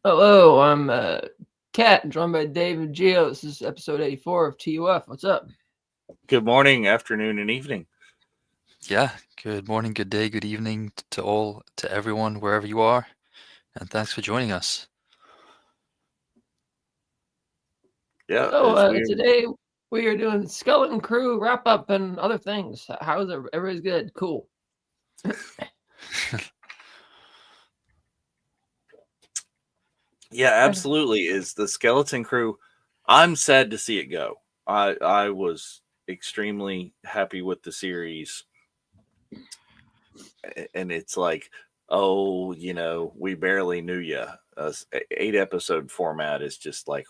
Hello, I'm Kat, joined by Dave and Gio. This is episode 84 of TUF. What's up? Good morning, afternoon, and evening. Yeah, good morning, good day, good evening to everyone, wherever you are, and thanks for joining us. Yeah, So, as we today we are doing Skeleton Crew wrap up and other things. How is it? Everybody's good. Cool. yeah, absolutely is the Skeleton Crew. I'm sad to see it go. I was extremely happy with the series, and it's like, oh, we barely knew you. 8 episode format is just like,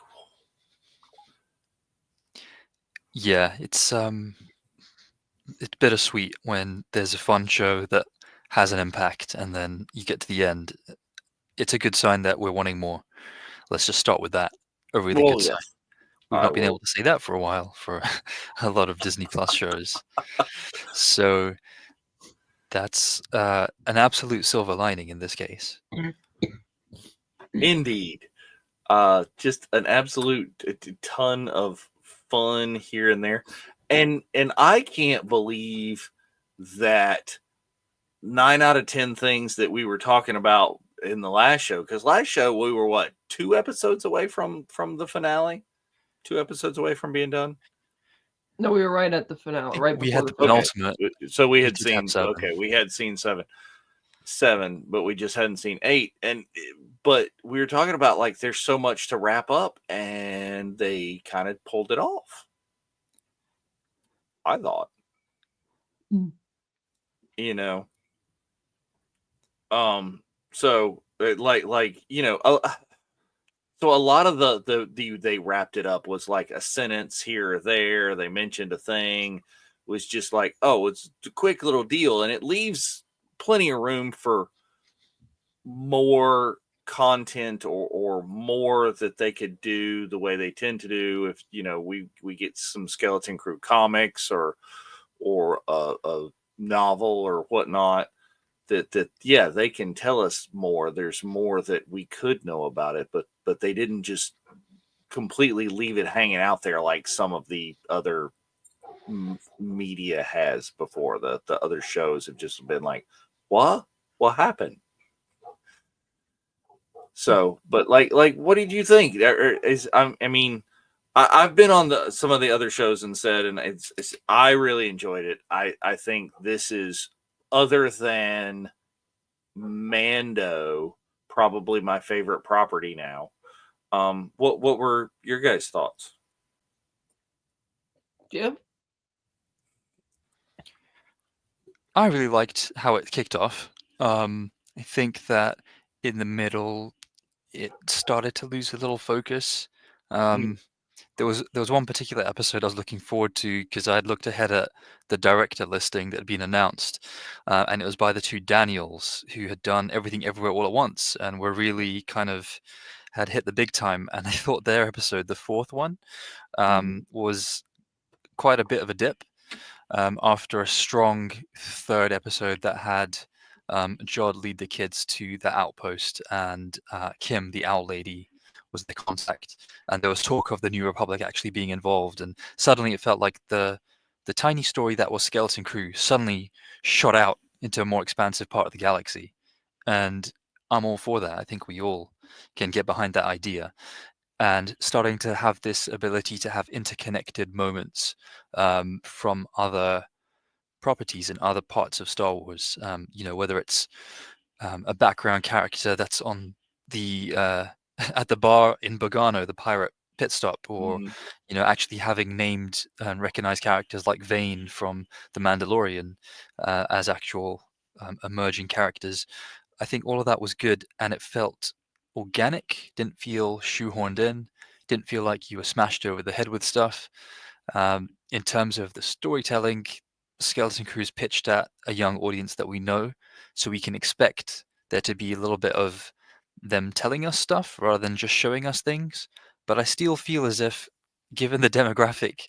Yeah, it's bittersweet when there's a fun show that has an impact and then you get to the end. It's a good sign that we're wanting more. Let's just start with that. A really well, good sign. yes, We've I not been able will. to say that for a while for a lot of Disney Plus shows. So that's an absolute silver lining in this case. Indeed, just an absolute ton of fun here and there, and I can't believe that 9 out of 10 things that we were talking about in the last show, because last show we were what, 2 episodes away from the finale, 2 episodes away from being done. No, we were right at the finale, right We before had the the finale. penultimate. So we We had did have seen, 7. okay, we had seen seven, but we just hadn't seen 8. But we were talking about, like, there's so much to wrap up, and they kind of pulled it off, I thought. Mm. you know so so a lot of the they wrapped it up was like a sentence here or there. They mentioned a thing, was just like, oh, it's a quick little deal, and it leaves plenty of room for more content, or more that they could do the way they tend to do. If we get some Skeleton Crew comics, or a novel or whatnot, that yeah, they can tell us more. There's more that we could know about it, but they didn't just completely leave it hanging out there like some of the other media has before. The other shows have just been like, what happened? So, but like what did you think? I mean, I've been on some of the other shows and said, and I really enjoyed it. I think this is, other than Mando, probably my favorite property now. What were your guys' thoughts? Jim? I really liked how it kicked off. I think that in the middle, it started to lose a little focus. There was one particular episode I was looking forward to because I had looked ahead at the director listing that had been announced, and it was by the two Daniels who had done Everything Everywhere All at Once and were really kind of had hit the big time. And I thought their episode, the fourth one, was quite a bit of a dip. After a strong third episode that had Jod lead the kids to the outpost, and Kim, the owl lady, was the contact. And there was talk of the New Republic actually being involved. And suddenly it felt like the tiny story that was Skeleton Crew suddenly shot out into a more expansive part of the galaxy. And I'm all for that. I think we all can get behind that idea. And starting to have this ability to have interconnected moments from other properties in other parts of Star Wars. Whether it's a background character that's on the at the bar in Bogano, the pirate pit stop, or actually having named and recognized characters like Vane from The Mandalorian as actual emerging characters. I think all of that was good, and it felt organic. Didn't feel shoehorned in. Didn't feel like you were smashed over the head with stuff. In terms of the storytelling, Skeleton Crew is pitched at a young audience that we know, so we can expect there to be a little bit of them telling us stuff rather than just showing us things. But I still feel as if, given the demographic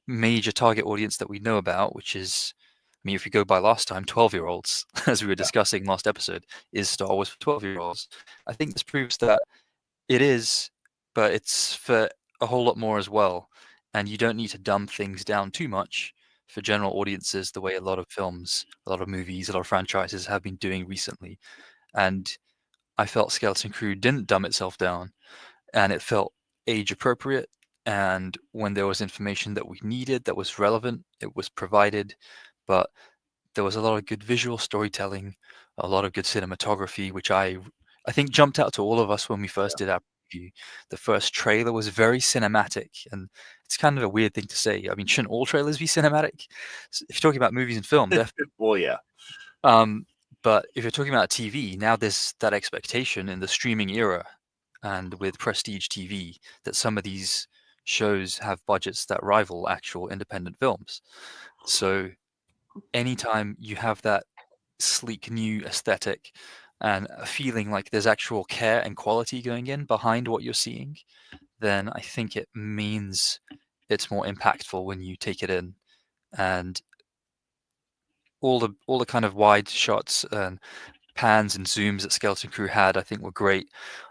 major target audience that we know about, which is, I mean, if you go by last time, 12-year-olds, as we were discussing last episode, is Star Wars for 12-year-olds. I think this proves that It is, but it's for a whole lot more as well. And you don't need to dumb things down too much for general audiences the way a lot of films, a lot of movies, a lot of franchises have been doing recently. And I felt Skeleton Crew didn't dumb itself down, and it felt age appropriate. And when there was information that we needed that was relevant, it was provided. But there was a lot of good visual storytelling, a lot of good cinematography, which I think jumped out to all of us when we first did our preview. The first trailer was very cinematic, and it's kind of a weird thing to say. I mean, shouldn't all trailers be cinematic? If you're talking about movies and film, definitely. Well, yeah. But if you're talking about TV, now there's that expectation in the streaming era and with prestige TV that some of these shows have budgets that rival actual independent films. So anytime you have that sleek new aesthetic and a feeling like there's actual care and quality going in behind what you're seeing, then I think it means it's more impactful when you take it in. And all the kind of wide shots and pans and zooms that Skeleton Crew had, I think were great.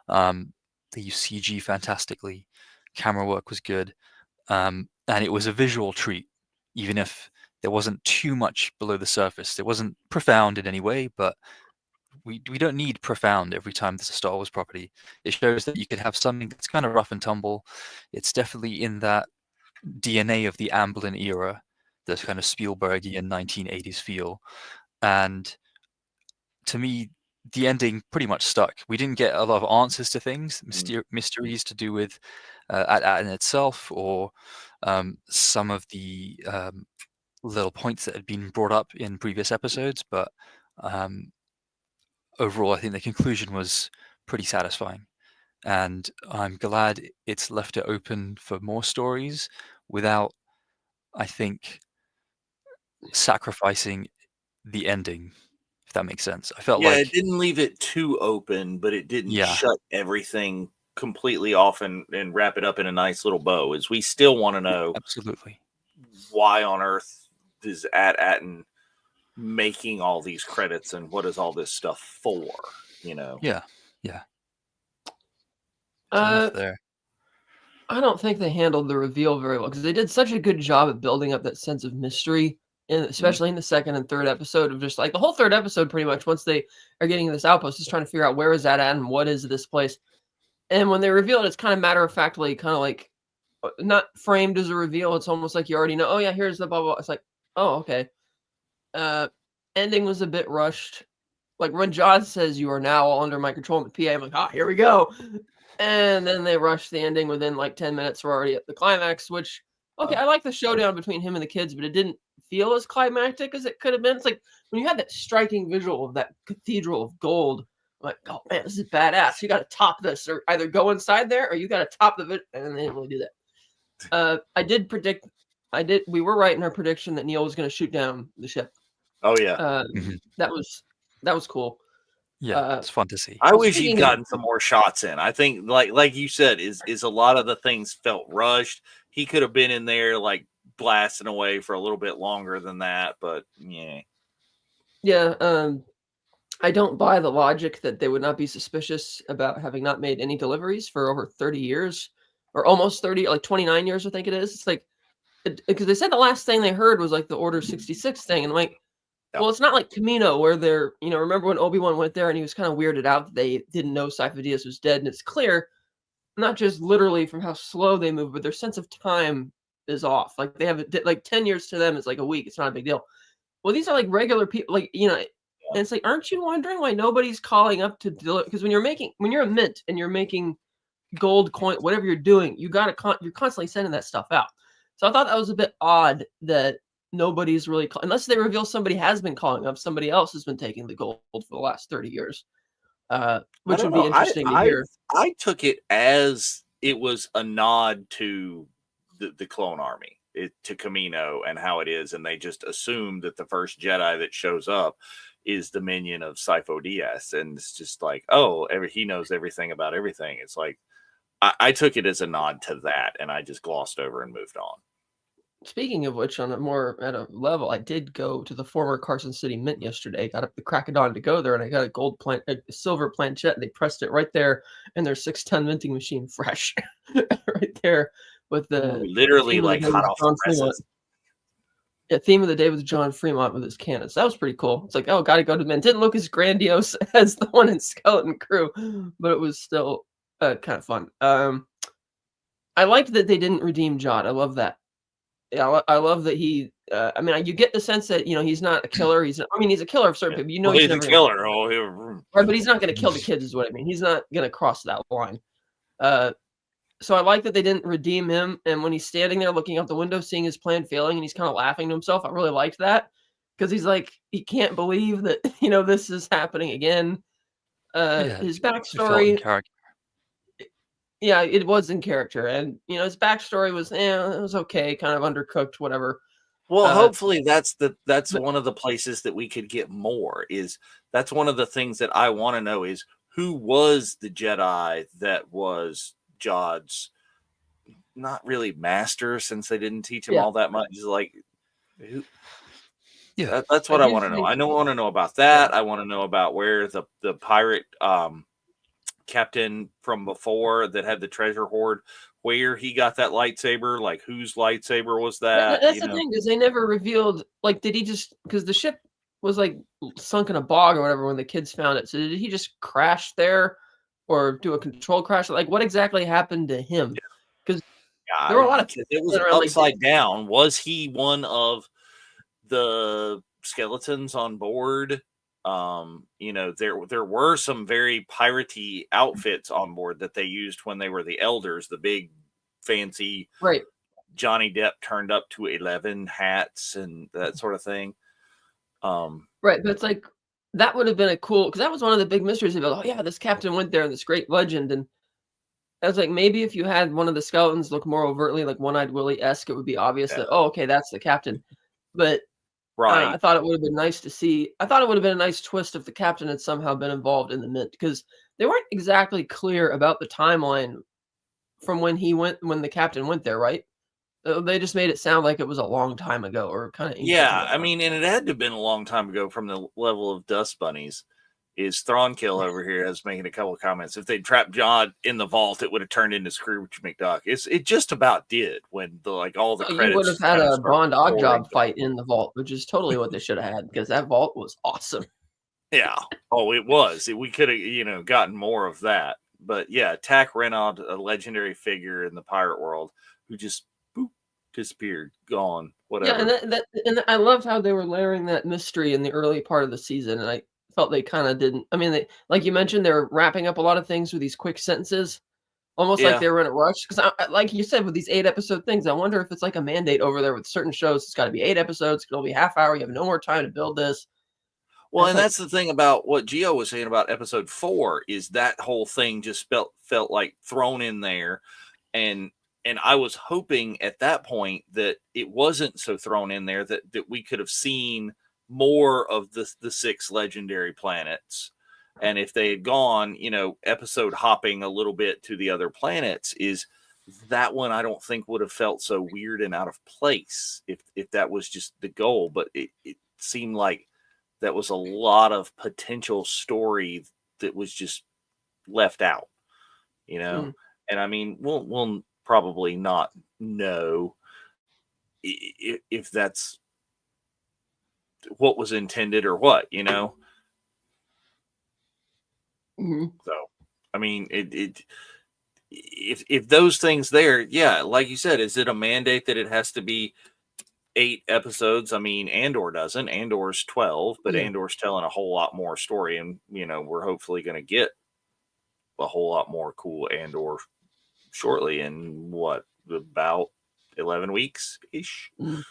They used CG fantastically. Camera work was good. And it was a visual treat, even if there wasn't too much below the surface. It wasn't profound in any way, but we don't need profound every time there's a Star Wars property. It shows that you could have something that's kind of rough and tumble. It's definitely in that DNA of the Amblin era, this kind of Spielbergian 1980s feel. And to me, the ending pretty much stuck. We didn't get a lot of answers to things, mysteries to do with in itself, or some of the little points that had been brought up in previous episodes. But overall, I think the conclusion was pretty satisfying. And I'm glad it's left it open for more stories without, I think, sacrificing the ending, if that makes sense. I felt Yeah, it like, didn't leave it too open, but it didn't yeah, shut everything completely off and wrap it up in a nice little bow. Is we still want to know absolutely. why on earth is Atten making all these credits and what is all this stuff for? You know? Yeah, yeah. So enough there. I don't think they handled the reveal very well because they did such a good job at building up that sense of mystery, and especially in the second and third episode of just like the whole third episode, pretty much once they are getting this outpost, just trying to figure out where is that at and what is this place. And when they reveal it, it's kind of matter of factly, kind of like not framed as a reveal. It's almost like you already know. Oh yeah, here's the blah blah. It's like, oh okay. Ending was a bit rushed. Like when John says you are now all under my control in the PA, I'm like, ah, here we go. And then they rush the ending within like 10 minutes. We're already at the climax, which, okay, I like the showdown between him and the kids, but it didn't feel as climactic as it could have been. It's like when you had that striking visual of that cathedral of gold, I'm like, oh man, this is badass. You got to top this, or either go inside there or you got to top the video. And they didn't really do that. I did predict, we were right in our prediction that Neil was going to shoot down the ship. Oh yeah. That was cool. Yeah, it's fun to see. I wish he'd gotten some more shots in. I think, like you said, is a lot of the things felt rushed. He could have been in there like blasting away for a little bit longer than that, but yeah. Yeah, I don't buy the logic that they would not be suspicious about having not made any deliveries for over 30 years, or almost 30, like 29 years, I think it is. It's like, because they said the last thing they heard was like the Order 66 thing, and I'm like, well, it's not like Camino where they're, remember when Obi-Wan went there and he was kind of weirded out that they didn't know Sifo Dyas was dead, and it's clear, not just literally from how slow they move, but their sense of time is off. Like they have like 10 years to them is like a week. It's not a big deal. Well, these are like regular people, like, and it's like, aren't you wondering why nobody's calling up to deliver? Because when you're a mint and you're making gold coin, whatever you're doing, you're constantly sending that stuff out. So I thought that was a bit odd that nobody's really unless they reveal somebody has been calling up, somebody else has been taking the gold for the last 30 years, which would be interesting to hear. I took it as it was a nod to the clone army, to Camino and how it is, and they just assumed that the first Jedi that shows up is the minion of Sifo Dyas, and it's just like, oh, he knows everything about everything. It's like I took it as a nod to that, and I just glossed over and moved on. Speaking of which, on a more at a level, I did go to the former Carson City Mint yesterday. Got up the crack of dawn to go there, and I got a silver planchette. And they pressed it right there in their 6-ton minting machine, fresh, right there with the Literally theme of the like day hot was off the John Fremont. presses. Yeah, theme of the day was John Fremont with his cannons. That was pretty cool. It's like, oh, got to go to the Mint. Didn't look as grandiose as the one in Skeleton Crew, but it was still kind of fun. I liked that they didn't redeem Jod. I love that. Yeah, I love that he. I mean, you get the sense that he's not a killer. I mean, he's a killer of certain Yeah. people. Well, He's he's a never gonna, killer. right, but he's not gonna kill the kids. Is what I mean. He's not gonna cross that line. Uh, so I like that they didn't redeem him. And when he's standing there looking out the window, seeing his plan failing, and he's kind of laughing to himself, I really liked that because he's like he can't believe that this is happening again. Yeah, His it felt in backstory, character. yeah, it was in character, and his backstory was, it was okay, kind of undercooked, whatever. Well, Uh, hopefully that's but one of the places that we could get more. Is that's one of the things that I want to know is who was the Jedi that was Jod's not really master, since they didn't teach him yeah, all that much. Is like who, Yeah, that's I what I did want to know. think, I want to know about yeah. that. I want to know about where the pirate captain from before that had the treasure hoard, where he got that lightsaber, like whose lightsaber was that, That's the thing, is they never revealed, like, did he just, because the ship was like sunk in a bog or whatever when the kids found it. So did he just crash there or do a control crash? Like, what exactly happened to him? Because there Yeah, were a lot of because it was people around, like, upside down. Was he one of the skeletons on board? There were some very piratey outfits on board that they used when they were the elders, the big fancy right, Johnny Depp turned up to 11 hats and that sort of thing. right. But it's like, that would have been a cool, because that was one of the big mysteries about, oh yeah, this captain went there and this great legend. And I was like, maybe if you had one of the skeletons look more overtly like One-Eyed Willie-esque, it would be obvious Yeah, that, oh, okay, that's the captain. But I right. thought it would have been nice to see. I thought it would have been a nice twist if the captain had somehow been involved in the Mint, because they weren't exactly clear about the timeline from when the captain went there, right? They just made it sound like it was a long time ago or kind of ancient or Yeah, I whatever. mean, and it had to have been a long time ago from the level of dust bunnies. Is Thronkill over here is making a couple of comments. If they'd trapped John in the vault, it would have turned into Scrooge McDuck. It just about did when all the Oh, you would have credits had kind of a start Bond pouring Oddjob down. fight in the vault, which is totally what they should have had because that vault was awesome. Yeah. Oh, it was. We could have, gotten more of that. But yeah, Tack Renaud, a legendary figure in the pirate world, who just boop, disappeared, gone, Yeah, whatever. and I loved how they were layering that mystery in the early part of the season, and I felt they kind of didn't. I mean, they, like you mentioned, they're wrapping up a lot of things with these quick sentences, almost like Yeah. they were in a rush. Because, like you said, with these 8-episode things, I wonder if it's like a mandate over there with certain shows. It's got to be 8 episodes. It'll be half hour. You have no more time to build this. And Well, it's and like, that's the thing about what Gio was saying about episode 4 is that whole thing just felt like thrown in there, and I was hoping at that point that it wasn't so thrown in there that we could have seen more of the 6 legendary planets. And if they had gone, episode hopping a little bit to the other planets, is that one I don't think would have felt so weird and out of place if that was just the goal. But it seemed like that was a lot of potential story that was just left out, mm, and I mean, we'll probably not know if that's what was intended or what. mhm. So, I mean, if those things there, yeah, like you said, is it a mandate that it has to be 8 episodes? I mean, Andor doesn't. Andor's 12, but Yeah. Andor's telling a whole lot more story, and we're hopefully going to get a whole lot more cool Andor shortly in about 11 weeks ish. Mm.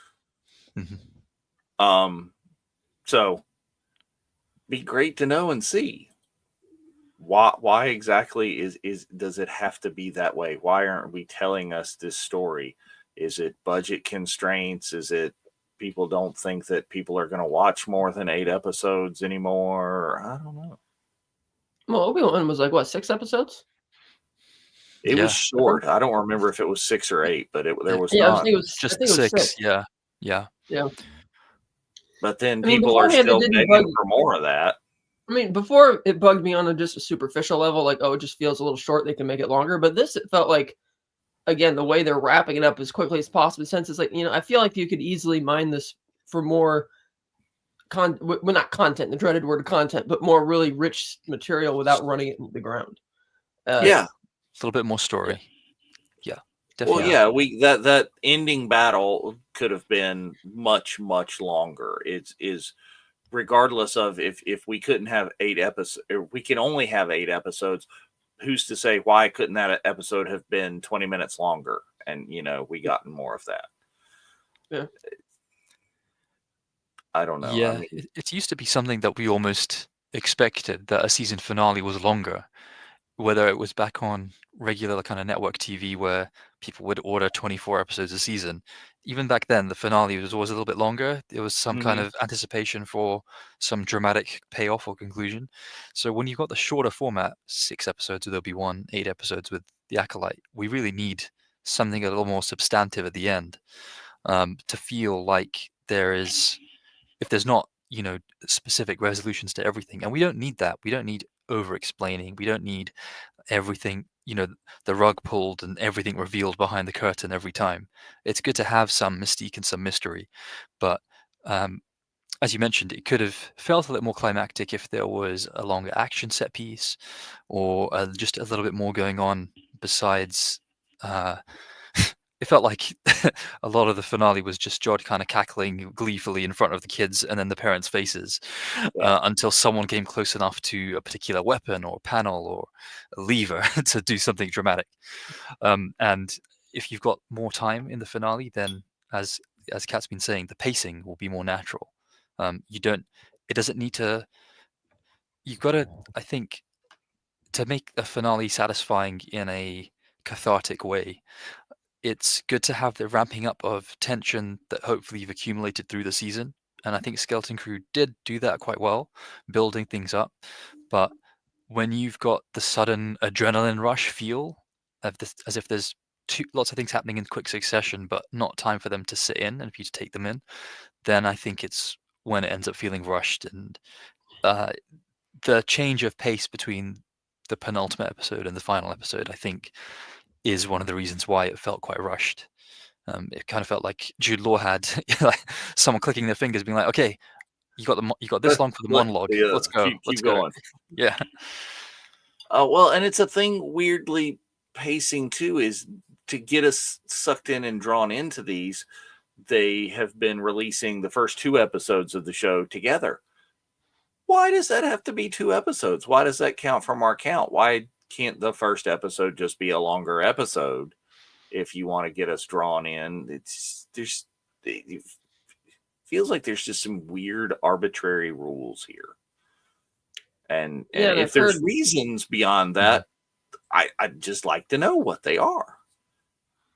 So be great to know and see why exactly is does it have to be that way? Why aren't we telling us this story? Is it budget constraints? Is it people don't think that people are going to watch more than 8 episodes anymore? I don't know. Well, Obi-Wan was like, what, 6 episodes? It was Yeah. short. I don't remember if it was 6 or 8, but there was Yeah, I not. think it was. I Just think it was 6. 6. Yeah. Yeah. Yeah. But then I mean, people are beforehand, it still didn't bug. begging for more of that. I mean, before it bugged me on just a superficial level, like, oh, it just feels a little short. They can make it longer. But this, it felt like, again, the way they're wrapping it up as quickly as possible. Since it's like, I feel like you could easily mine this for more well, not content, the dreaded word content, but more really rich material without running it into the ground. Yeah. A little bit more story. Yeah. Well, Definitely. yeah, that ending battle could have been much longer. It's is regardless of if we couldn't have 8 episodes, we can only have 8 episodes. Who's to say why couldn't that episode have been 20 minutes longer? And we gotten more of that. Yeah. I don't know. I Yeah, mean, it used to be something that we almost expected, that a season finale was longer, whether it was back on regular kind of network TV where people would order 24 episodes a season. Even back then, the finale was always a little bit longer. There was some kind of anticipation for some dramatic payoff or conclusion. So when you've got the shorter format, 6 episodes with Obi-Wan, 8 episodes with The Acolyte, we really need something a little more substantive at the end, to feel like there is, if there's not, specific resolutions to everything. And we don't need that. We don't need over explaining. We don't need everything, the rug pulled and everything revealed behind the curtain every time. It's good to have some mystique and some mystery. But as you mentioned, it could have felt a little more climactic if there was a longer action set piece, or just a little bit more going on besides. It felt like a lot of the finale was just Jod kind of cackling gleefully in front of the kids and then the parents' faces, Yeah. until someone came close enough to a particular weapon or panel or a lever to do something dramatic. And if you've got more time in the finale, then as Kat's been saying, the pacing will be more natural. You don't. It doesn't need to. You've got to. I think, to make a finale satisfying in a cathartic way, it's good to have the ramping up of tension that hopefully you've accumulated through the season. And I think Skeleton Crew did do that quite well, building things up. But when you've got the sudden adrenaline rush feel of this, as if there's lots of things happening in quick succession, but not time for them to sit in and for you to take them in, then I think it's when it ends up feeling rushed. And the change of pace between the penultimate episode and the final episode, I think, is one of the reasons why it felt quite rushed. It kind of felt like Jude Law had like someone clicking their fingers, being like, "Okay, you got this long for the monologue. Let's go. Let's Keep go." going. Yeah. Well, and it's a thing weirdly pacing too, is to get us sucked in and drawn into these. They have been releasing the first 2 episodes of the show together. Why does that have to be 2 episodes? Why does that count from our count? Why can't the first episode just be a longer episode if you want to get us drawn in? It feels like there's just some weird arbitrary rules here. And Yeah, and if I've there's heard. reasons beyond that, I'd just like to know what they are.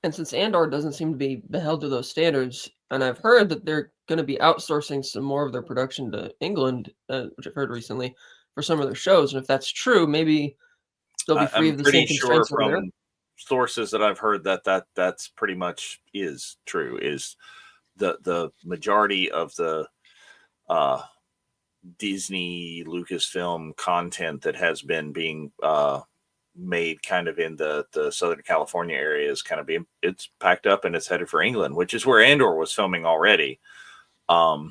And since Andor doesn't seem to be held to those standards, and I've heard that they're going to be outsourcing some more of their production to England, which I've heard recently, for some of their shows. And if that's true, maybe they'll be free I'm of the pretty same sure constraints over there. from sources that I've heard that's pretty much is true. Is the majority of the Disney Lucasfilm content that has been being made kind of in the Southern California area is kind of it's packed up and it's headed for England, which is where Andor was filming already. So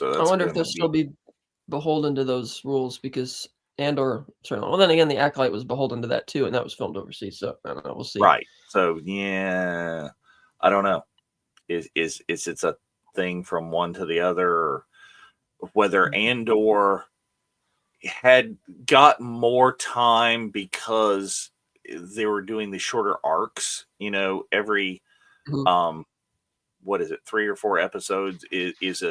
I that's wonder if going they'll to still be be beholden to those rules because Andor, certainly. Well, then again, the Acolyte was beholden to that too, and that was filmed overseas. So I don't know. We'll see. right. So yeah, I don't know. Is it's a thing from one to the other, or whether Andor had got more time because they were doing the shorter arcs, every Mhm. what is it, 3 or 4 episodes is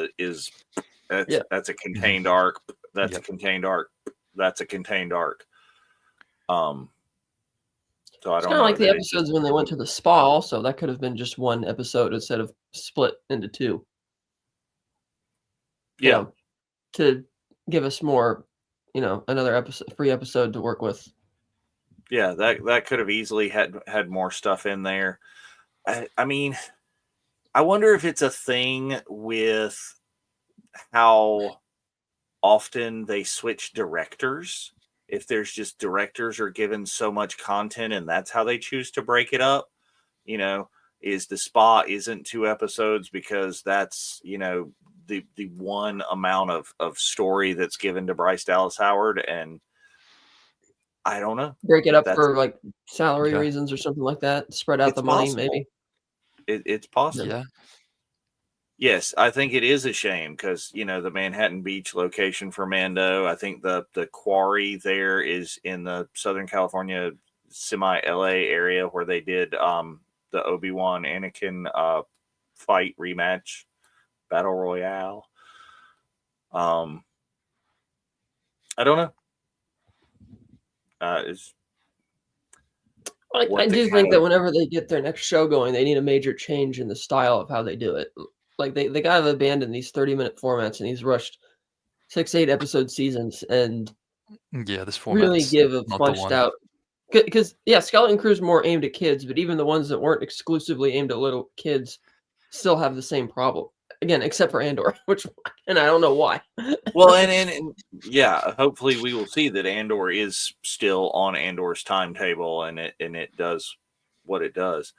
Yeah. that's a contained arc, that's a Yep. contained arc, that's a contained arc. So I It's don't kind of know like the that it just episodes when they went to the spa. Also, that could have been just one episode instead of split into 2. yeah. To give us more, another episode, free episode to work with. Yeah, that could have easily had more stuff in there. I mean, I wonder if it's a thing with how often they switch directors. If there's just directors are given so much content and that's how they choose to break it up, you know, is the spa isn't 2 episodes because that's, the one amount of story that's given to Bryce Dallas Howard. And I don't know. Break it up That's for like salary Yeah. reasons or something like that. Spread out it's the money, possible. maybe. It's possible. Yeah. Yes, I think it is a shame because the Manhattan Beach location for Mando. I think the quarry there is in the Southern California semi LA area where they did the Obi-Wan Anakin fight rematch battle royale. I don't know. Is I do think that whenever they get their next show going, they need a major change in the style of how they do it. Like they gotta abandon these 30-minute formats and these rushed 6-8 episode seasons and Yeah, this really format's give a not the fleshed one. out. Because yeah, Skeleton Crew's more aimed at kids, but even the ones that weren't exclusively aimed at little kids still have the same problem. Again, except for Andor, and I don't know why. Well, and yeah, hopefully we will see that Andor is still on Andor's timetable and it does what it does.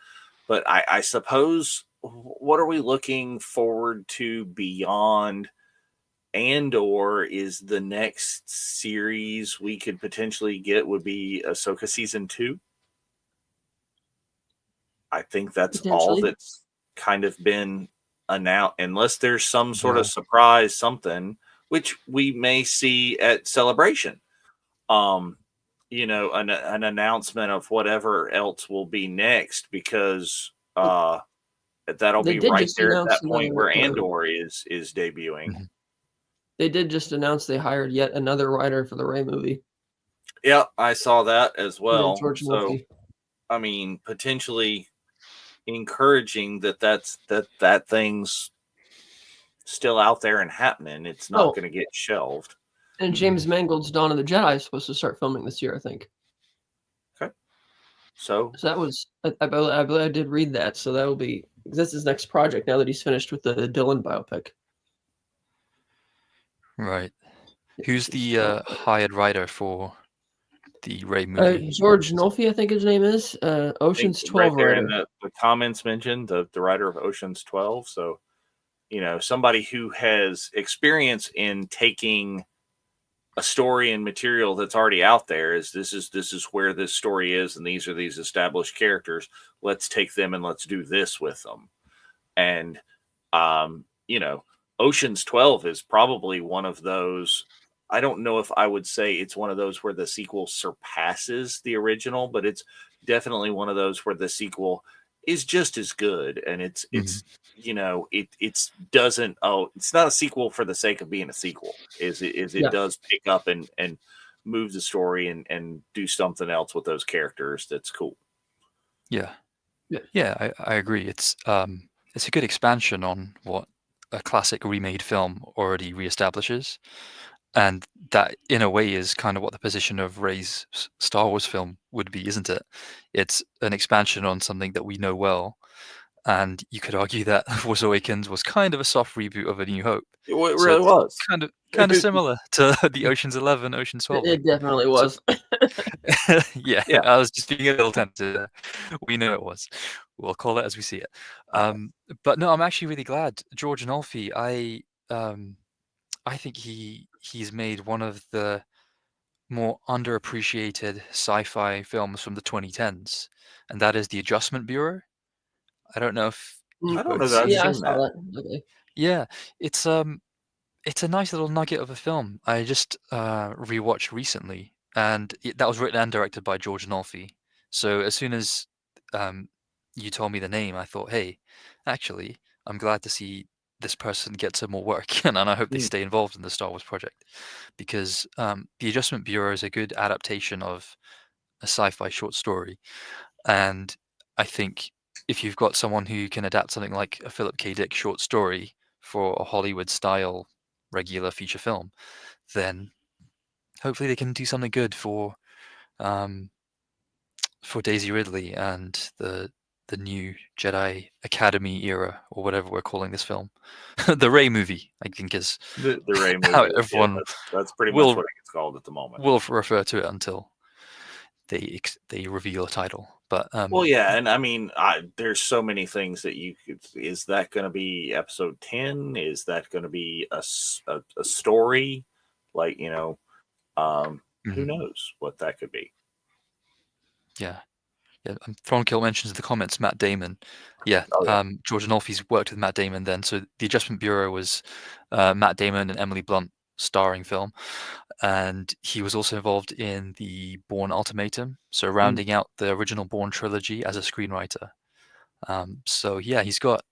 But I suppose, what are we looking forward to beyond Andor? Is the next series we could potentially get would be Ahsoka season 2. I think that's all Potentially. that's kind of been announced, unless there's some sort Yeah. of surprise something, which we may see at Celebration. An announcement of whatever else will be next, because that'll They be did right just there at announce that point another. where Andor is debuting. Mhm. They did just announce they hired yet another writer for the Ray movie. Yeah, I saw that as Yeah, well. George So, Murphy. I mean, potentially encouraging that thing's still out there and happening. It's not Oh, going to get shelved. and James Mangold's Dawn of the Jedi is supposed to start filming this year, I think. Okay. So, So that was, I believe I did read that. So that will be, that's his next project now that he's finished with the Dylan biopic. Right. Who's the hired writer for the Ray movie? George Nolfi, I think his name is. I think Ocean's right 12 there in writer. the comments mentioned the writer of Ocean's 12. So, somebody who has experience in taking a story and material that's already out there. This is where this story is, and these are these established characters. Let's take them and let's do this with them. And um, you know, Ocean's 12 is probably one of those. I don't know if I would say it's one of those where the sequel surpasses the original, but it's definitely one of those where the sequel is just as good. And Mhm. it's doesn't, it's not a sequel for the sake of being a sequel. It Yeah. does pick up and move the story and do something else with those characters that's cool. Yeah. Yeah. Yeah, I agree. It's a good expansion on what a classic remade film already reestablishes. And that, in a way, is kind of what the position of Ray's Star Wars film would be, isn't it? It's an expansion on something that we know well. And you could argue that Force Awakens was kind of a soft reboot of A New Hope. It So really it's was. kind of similar to the Ocean's 11, Ocean's 12 thing. It definitely So was. yeah, Yeah. I was just being a little tempted there. We know it was. We'll call it as we see it. But no, I'm actually really glad. George Nolfi, I think he's made one of the more underappreciated sci-fi films from the 2010s, and that is The Adjustment Bureau. I don't know if I you've don't both know that I've seen it. Yeah, I seen saw that. that. Okay. Yeah, it's a nice little nugget of a film. I just rewatched recently, and that was written and directed by George Nolfi. So as soon as um, you told me the name, I thought, hey, actually, I'm glad to see this person get some more work, and I hope they Mm. stay involved in the Star Wars project, because The Adjustment Bureau is a good adaptation of a sci-fi short story, and I think if you've got someone who can adapt something like a Philip K. Dick short story for a Hollywood style regular feature film, then hopefully they can do something good for um, for Daisy Ridley and the new Jedi Academy era, or whatever we're calling this film. The Rey movie, I think, is The Ray movie. how Yeah, everyone that's pretty will- much what it's called at the moment. will refer to it until they reveal a title. But Well, yeah, and I mean, there's so many things that you could. Is that going to be episode 10? Is that going to be a story? Like, you know, who Mhm. knows what that could be? yeah. Thronkill mentions in the comments Matt Damon. Yeah, Oh, yeah. George Anolfi's worked with Matt Damon then. So the Adjustment Bureau was Matt Damon and Emily Blunt starring film. And he was also involved in the Bourne Ultimatum, so rounding out the original Bourne trilogy as a screenwriter. So yeah, he's got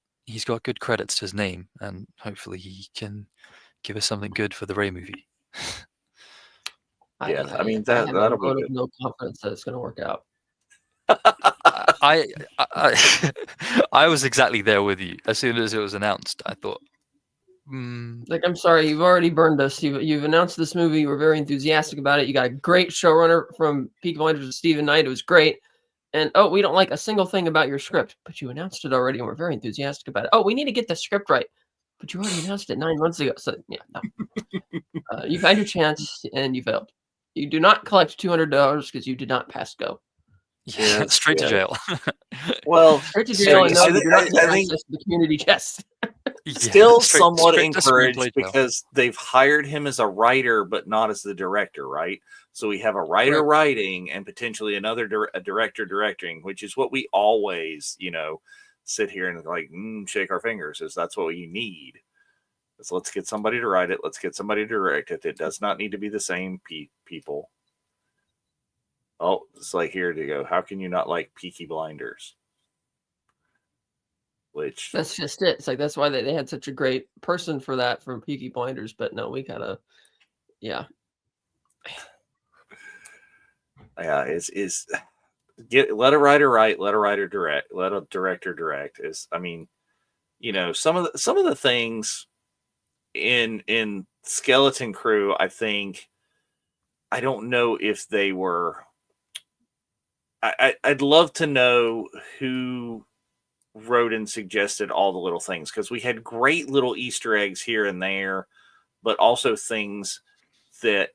good credits to his name, and hopefully he can give us something good for the Rey movie. Yeah, I mean, I have a that'll be vote of good. no confidence that it's going to work out. I I was exactly there with you. As soon as it was announced, I thought, Like, I'm sorry, you've already burned us. You've announced this movie. You were very enthusiastic about it. You got a great showrunner from Peaky Blinders, Stephen Knight. It was great. And oh, we don't like a single thing about your script, but you announced it already, and we're very enthusiastic about it. Oh, we need to get the script right, but you already announced it 9 months ago. So yeah, no. You've had your chance and you failed. You do not collect $200 because you did not pass go. Yes, straight to yes. jail. Well, Straight to jail, and no, I you do not think- get I think- access to the community chest. Still somewhat straight to encouraged screenplay jail. because they've hired him as a writer, but not as the director, right? So we have a writer Right. writing and potentially another a director directing, which is what we always, sit here and like shake our fingers. Is that's what you need? Is let's get somebody to write it. Let's get somebody to direct it. It does not need to be the same people. Oh, it's like here to go. How can you not like Peaky Blinders? Which That's just it. It's like that's why they had such a great person for that from Peaky Blinders. But no, we gotta, yeah. yeah, is let a writer write, let a writer direct, let a director direct. Is I mean, some of the things in Skeleton Crew, I think I don't know if they were. I'd love to know who wrote and suggested all the little things because we had great little Easter eggs here and there, but also things that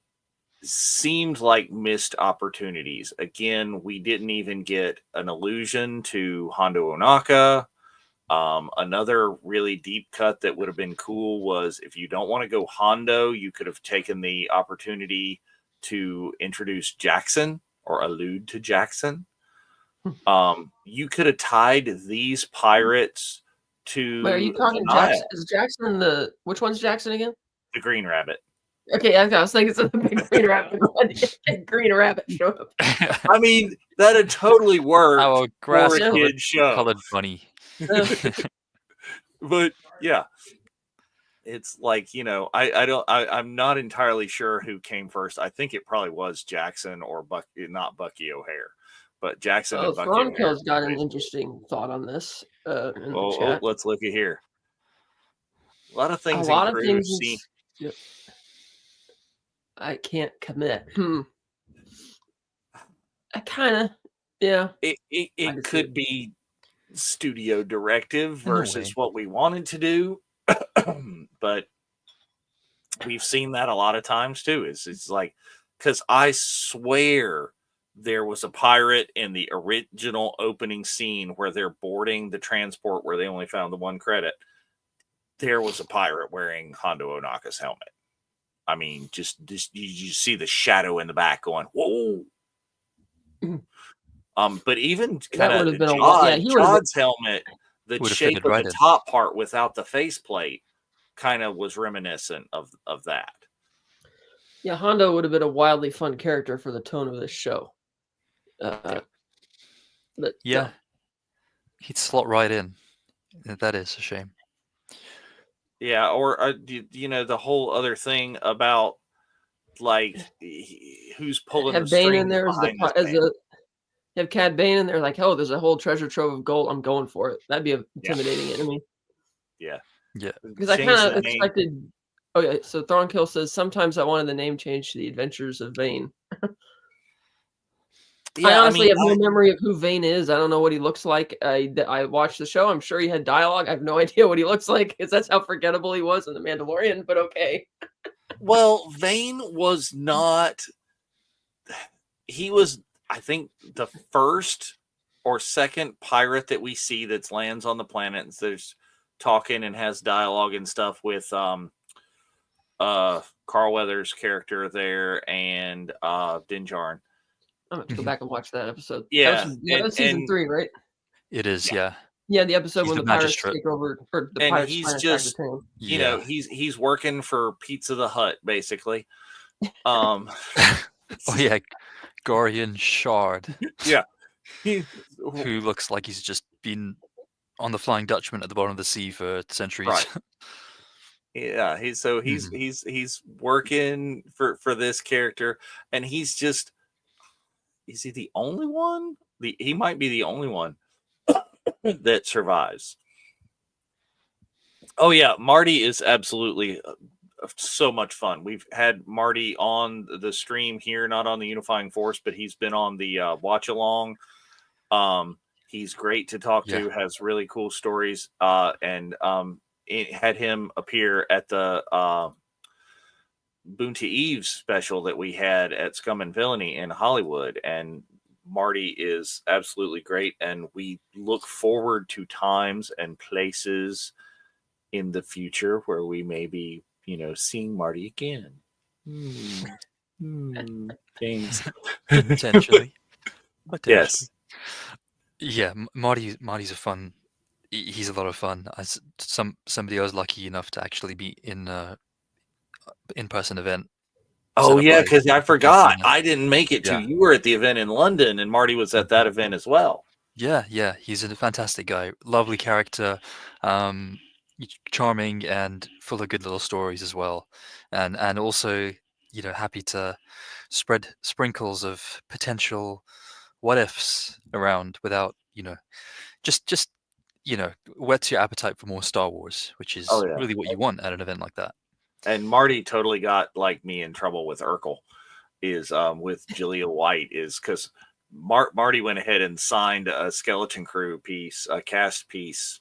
seemed like missed opportunities. Again, we didn't even get an allusion to Hondo Onaka. Another really deep cut that would have been cool was if you don't want to go Hondo, you could have taken the opportunity to introduce Jackson or allude to Jackson. You could have tied these pirates to Wait, are you talking the Nile, Jackson? Is Jackson which one's Jackson again? the Green Rabbit. Okay, I was thinking it's a big green rabbit. Green rabbit show up. I mean, that'd totally work Our for a grass kid show. colored bunny. But yeah, it's like I'm not entirely sure who came first. I think it probably was Jackson or Bucky, not Bucky O'Hare, but Jackson and Bucky O'Hare. Thronkill's got an interesting thought on this in the chat. Let's look at here. A lot of things. A lot of things. Yep. I can't commit. I kind of, yeah. It could be studio directive versus what we wanted to do, but we've seen that a lot of times too. It's like, because I swear there was a pirate in the original opening scene where they're boarding the transport where they only found the one credit. There was a pirate wearing Hondo Onaka's helmet. I mean, just you see the shadow in the back going, whoa. But even kind of Todd's helmet, the shape of the top part without the faceplate kind of was reminiscent of that. Yeah, Hondo would have been a wildly fun character for the tone of this show. But yeah, he'd slot right in. That is a shame. Yeah, or the whole other thing about like who's pulling the Bane strings in there have Cad Bane in there, like, oh, there's a whole treasure trove of gold. I'm going for it. That'd be an intimidating enemy. Yeah. Because I kind of expected. Oh yeah. So Thornkill says sometimes I wanted the name change to the Adventures of Bane. I Yeah, I honestly mean, have no memory of who Vane is. I don't know what he looks like. I watched the show. I'm sure he had dialogue. I have no idea what he looks like because that's how forgettable he was in The Mandalorian. But okay. well, Vane was not. He was, I think, the first or second pirate that we see that lands on the planet and there's talking and has dialogue and stuff with Carl Weathers' character there and Din Djarin. I'm gonna have to go back and watch that episode. Yeah, That's season 3, right? It is, Yeah. yeah. Yeah, the episode He's when the the pirates magistrate. take over, or the and pirates he's try to attack the just, town. you know, he's working for Pizza the Hut basically. Oh yeah, Gorian Shard. Yeah. Who looks like he's just been on the Flying Dutchman at the bottom of the sea for centuries. Right. Yeah, he's working for this character, and he's just, is he the only one? He might be the only one that survives. Oh yeah, Marty is absolutely so much fun. We've had Marty on the stream here, not on the Unifying Force, but he's been on the watch along. He's great to talk to, has really cool stories, and it had him appear at the Boonta Eve special that we had at Scum and Villainy in Hollywood, and Marty is absolutely great, and we look forward to times and places in the future where we may be, seeing Marty again. Things. Potentially. Yes. Yeah, Marty's a fun. He's a lot of fun. Somebody I was lucky enough to actually be in in-person event. Oh yeah, because I forgot. I didn't make it to. You were at the event in London, and Marty was at that event as well. Yeah, he's a fantastic guy, lovely character, charming and full of good little stories as well, and also happy to spread sprinkles of potential what ifs around without just whets your appetite for more Star Wars, which is really what you want at an event like that. And Marty totally got like me in trouble with Urkel, is with Jaleel White, is because Marty went ahead and signed a Skeleton Crew piece, a cast piece,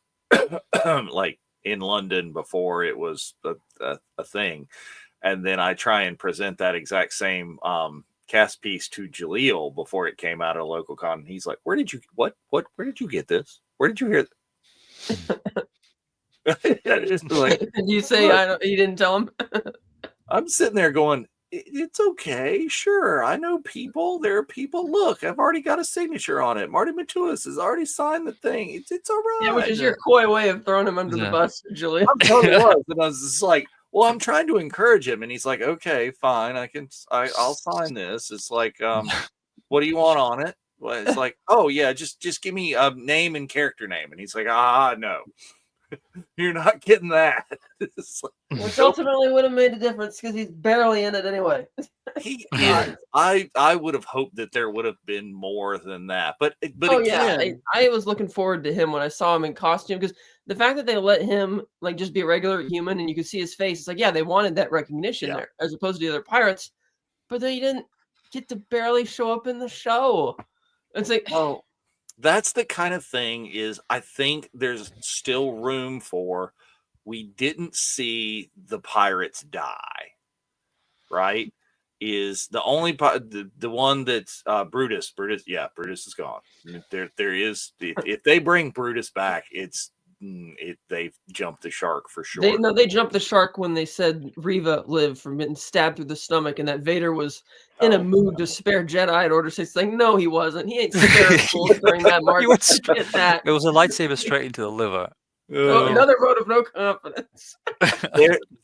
like in London before it was a thing, and then I try and present that exact same cast piece to Jaleel before it came out at a local con. And he's like, "Where did you where did you get this? Where did you hear?" Like, did you say you didn't tell him? I'm sitting there going, it's okay, sure. I know people. There are people. Look, I've already got a signature on it. Marty Matulis has already signed the thing. It's all right. Yeah, which is your coy way of throwing him under the bus, Julian. I totally was, and I was just like, well, I'm trying to encourage him, and he's like, okay, fine, I'll sign this. It's like, what do you want on it? Well, it's like, oh yeah, just give me a name and character name, and he's like, no. You're not getting that. Which ultimately would have made a difference because he's barely in it anyway. He is. I would have hoped that there would have been more than that. But again, I was looking forward to him when I saw him in costume, because the fact that they let him like just be a regular human and you could see his face, it's like, yeah, they wanted that recognition there as opposed to the other pirates, but they didn't get to barely show up in the show. It's like, oh. That's the kind of thing is I think there's still room for, we didn't see the pirates die, right? Is the only the one that's Brutus. Brutus is gone. There is, if they bring Brutus back, they've jumped the shark for sure. They jumped the shark when they said Reva lived from getting stabbed through the stomach, and that Vader was in a mood to spare Jedi at Order 6. Like, no, he wasn't. He ain't spared fools during that march. It was a lightsaber straight into the liver. Another vote of no confidence.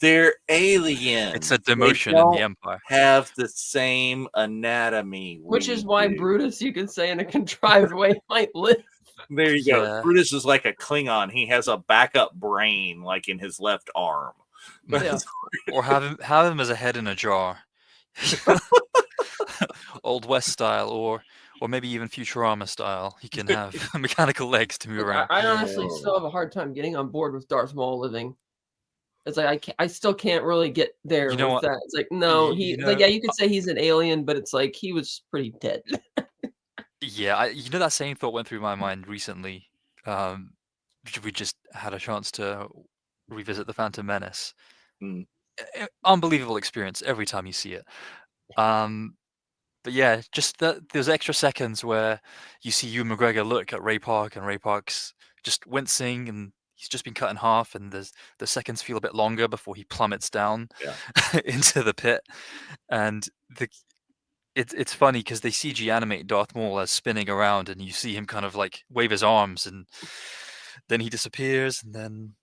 They're aliens. It's a demotion in the Empire. Have the same anatomy, which is why Brutus, you could say in a contrived way, might live. There you go. Brutus is like a Klingon. He has a backup brain, like in his left arm. Yeah. Or have him as a head in a jar. Old West style, or maybe even Futurama style. He can have mechanical legs to move around. I honestly still have a hard time getting on board with Darth Maul living. It's like I still can't really get there with that. It's like, no, you could say he's an alien, but it's like he was pretty dead. Yeah, that same thought went through my mind recently. We just had a chance to revisit the Phantom Menace. Mm. Unbelievable experience every time you see it. But yeah, just those extra seconds where you see Ewan McGregor look at Ray Park, and Ray Park's just wincing, and he's just been cut in half, and the seconds feel a bit longer before he plummets down Yeah. into the pit. And it's funny because they CG animate Darth Maul as spinning around, and you see him kind of like wave his arms, and then he disappears, and then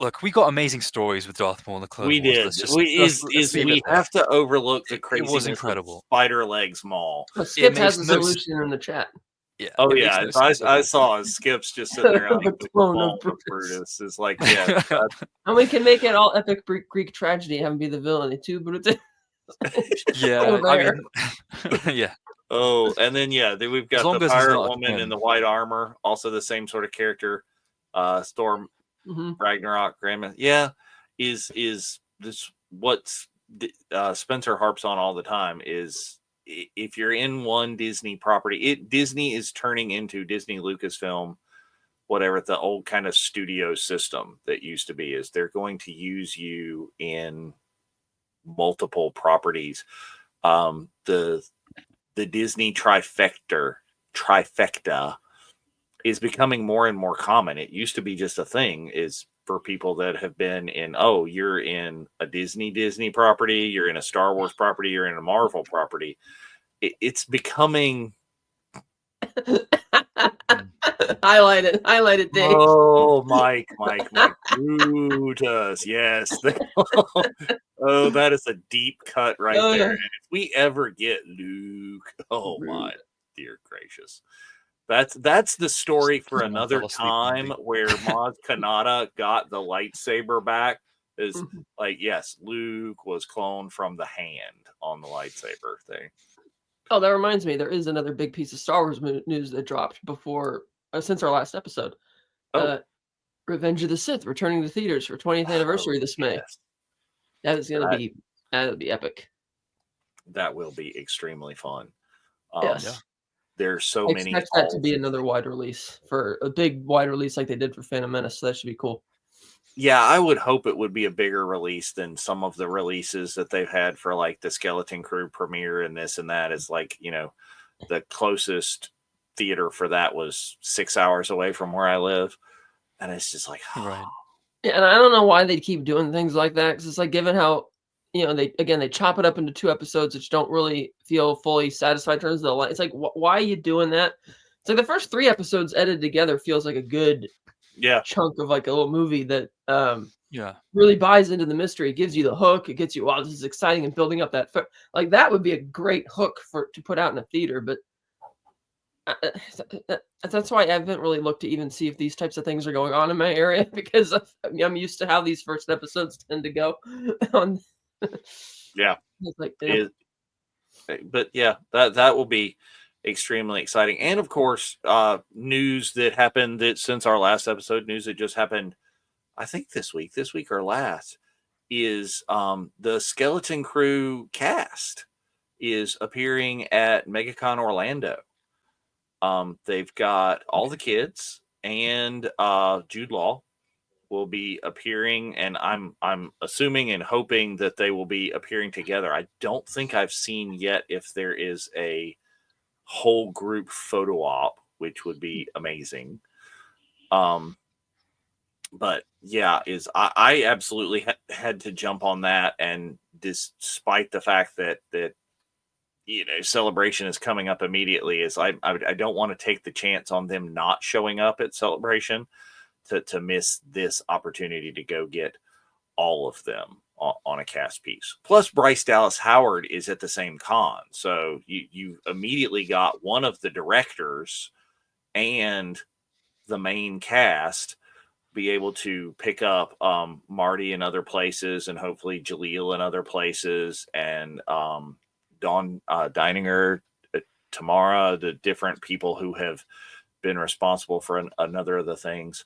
look, we got amazing stories with Darth Maul in the Clone We Wars. did. Let's leave it We there. have to overlook the It was craziness of incredible. Spider Legs Maul. Well, Skips has makes a no solution in the chat. Yeah. Oh it makes yeah, no sense at I all. saw Skip's just sitting there like The the clone clone of of Brutus. Brutus is like, yeah, And we can make it all epic Greek tragedy and have him be the villain too, but Yeah, I there. mean, yeah. oh, and then then we've As got long the as he's pirate not a woman in twin. the white armor, also the same sort of character. Storm Mhm. Ragnarok Grandma. Yeah, is this what Spencer harps on all the time is if you're in one Disney property, Disney is turning into Disney Lucasfilm, whatever the old kind of studio system that used to be is they're going to use you in multiple properties. The Disney trifecta is becoming more and more common. It used to be just a thing is for people that have been in, oh, you're in a Disney property, you're in a Star Wars property, you're in a Marvel property. It's becoming Highlight it, Dave. oh, Mike, Brutus. Yes. Oh, that is a deep cut right there. And if we ever get Luke, oh my dear gracious. That's the story for Someone another fell asleep time early. where Maz Kanata got the lightsaber back. Is like, yes, Luke was cloned from the hand on the lightsaber thing. Oh, that reminds me, there is another big piece of Star Wars news that dropped before since our last episode. Revenge of the Sith returning to theaters for 20th anniversary this May. Yes. That is going to be epic. That will be extremely fun. Yes. There's so I many. expect that to be another wide release for a big wide release like they did for Phantom Menace. So that should be cool. Yeah, I would hope it would be a bigger release than some of the releases that they've had for like the Skeleton Crew premiere and this and that. Is like, the closest theater for that was 6 hours away from where I live. And it's just like, right. Yeah, and I don't know why they keep doing things like that. Because it's like, given how, they chop it up into 2 episodes, which don't really feel fully satisfied in terms of the it's like, why are you doing that? It's like the first 3 episodes edited together feels like a good chunk of like a little movie that really buys into the mystery. It gives you the hook. It gets you, wow, this is exciting, and building up that like that would be a great hook to put out in a theater. But that's why I haven't really looked to even see if these types of things are going on in my area, because I'm used to how these first episodes tend to go on. Yeah. Like, but yeah, that will be extremely exciting. And of course, news that happened that since our last episode, news that just happened, I think this week or last, is the Skeleton Crew cast is appearing at MegaCon Orlando. They've got all the kids, and Jude Law will be appearing, and I'm assuming and hoping that they will be appearing together. I don't think I've seen yet if there is a whole group photo op, which would be amazing. But yeah, I absolutely had to jump on that, and despite the fact that Celebration is coming up immediately, is I don't want to take the chance on them not showing up at Celebration to miss this opportunity to go get all of them on a cast piece. Plus, Bryce Dallas Howard is at the same con, so you immediately got one of the directors and the main cast be able to pick up Marty in other places, and hopefully Jaleel in other places, and Dawn Dininger, Tamara, the different people who have been responsible for another of the things.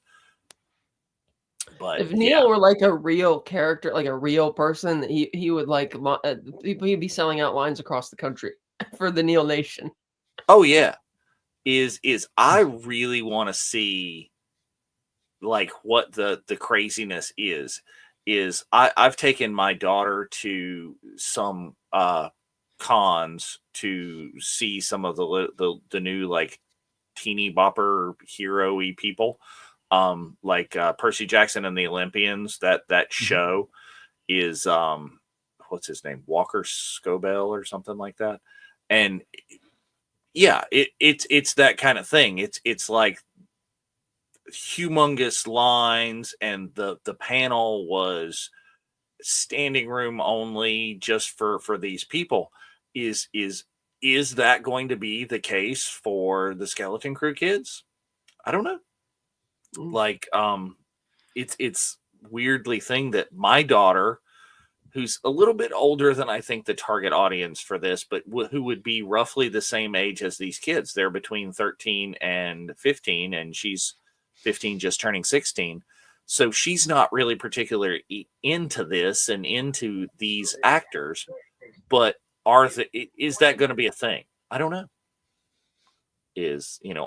But if Neil were like a real character, like a real person, he would like he'd be selling out lines across the country for the Neil Nation. Oh yeah, is I really want to see like what the craziness is. I've taken my daughter to some cons to see some of the new like teeny bopper hero-y people, like Percy Jackson and the Olympians. That show is what's his name, Walker Scobell or something like that. And yeah, it's that kind of thing. It's like humongous lines, and the panel was standing room only just for these people. Is that going to be the case for the Skeleton Crew kids? I don't know. Like it's weirdly thing that my daughter, who's a little bit older than I think the target audience for this, but who would be roughly the same age as these kids. They're between 13 and 15, and she's 15 just turning 16. So she's not really particularly into this and into these actors, but is that going to be a thing? I don't know.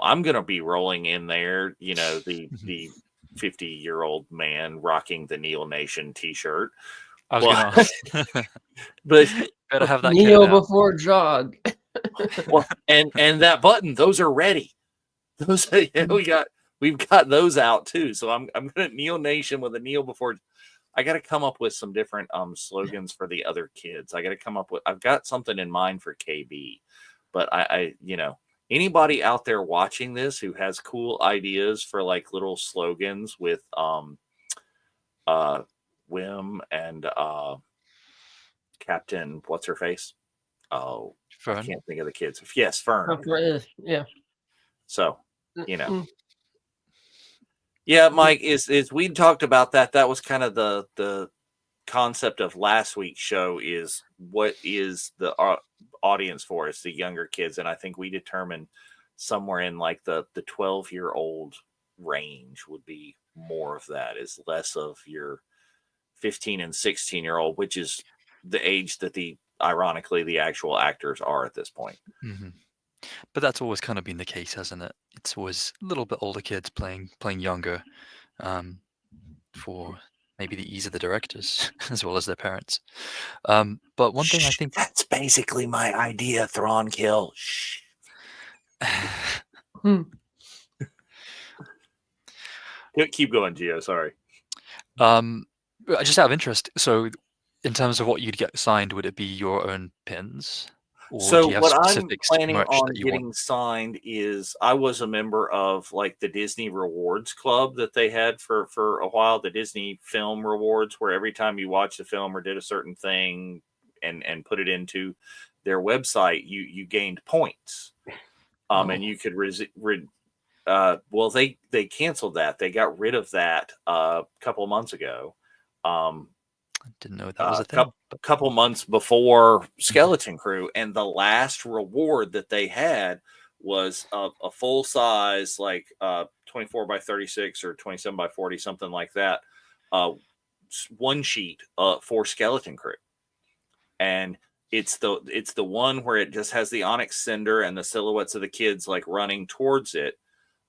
I'm going to be rolling in there, the 50-year-old man rocking the Neil Nation t-shirt. I was going to ask. But better have that Neo before jog. well, and that button, those are ready. Those we've got those out too. So I'm gonna Neil Nation with a Neil before. I got to come up with some different slogans for the other kids. I've got something in mind for KB, but I anybody out there watching this who has cool ideas for like little slogans with Wim and Captain what's her face? Oh, Fern. I can't think of the kids. Yes, Fern. Yeah. So, yeah, Mike, is we talked about that. That was kind of the concept of last week's show, is what is the audience for? It's the younger kids. And I think we determined somewhere in like the 12-year-old range would be more of that, is less of your 15 and 16-year-old, which is the age that ironically the actual actors are at this point. Mm-hmm. But that's always kind of been the case, hasn't it? It's always a little bit older kids playing younger, for maybe the ease of the directors as well as their parents. But one thing I think that's basically my idea, Thrawn Kill. Shh. Keep going, Gio. Sorry. Just out of interest, so in terms of what you'd get signed, would it be your own pins? Or so do you have what I'm specific planning merch on that you getting want? signed is, I was a member of like the Disney Rewards Club that they had for a while, the Disney Film Rewards, where every time you watched a film or did a certain thing and put it into their website, you gained points. And you could well, they canceled that. They got rid of that a couple of months ago. I didn't know that was a thing. Couple months before Skeleton Crew, and the last reward that they had was a full size, like 24 by 36 or 27 by 40, something like that, one sheet for Skeleton Crew, and it's the one where it just has the onyx cinder and the silhouettes of the kids like running towards it.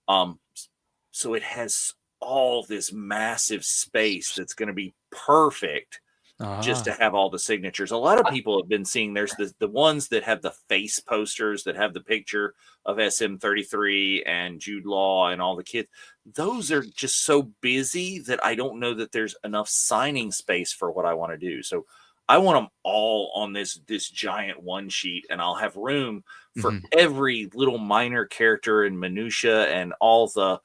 So it has all this massive space that's going to be perfect just to have all the signatures. A lot of people have been seeing there's the ones that have the face posters that have the picture of SM33 and Jude Law and all the kids. Those are just so busy that I don't know that there's enough signing space for what I want to do. So I want them all on this giant one sheet, and I'll have room for every little minor character and minutia and all the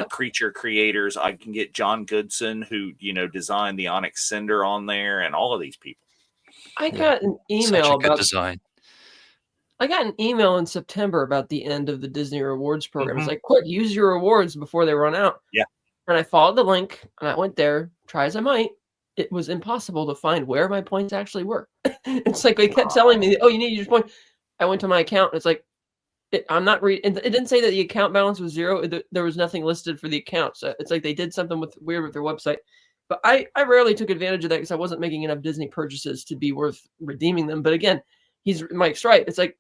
creature creators. I can get John Goodson, who designed the Onyx Cinder, on there, and all of these people. I got an email about design. I got an email in September about the end of the Disney Rewards program. It's like, quick, use your rewards before they run out. Yeah. And I followed the link, and I went there, try as I might. It was impossible to find where my points actually were. It's like they kept telling me, "Oh, you need your point." I went to my account, and it's like, I'm not reading. It didn't say that the account balance was 0. There was nothing listed for the account. So it's like they did something weird with their website. But I rarely took advantage of that because I wasn't making enough Disney purchases to be worth redeeming them. But again, Mike's right. It's like,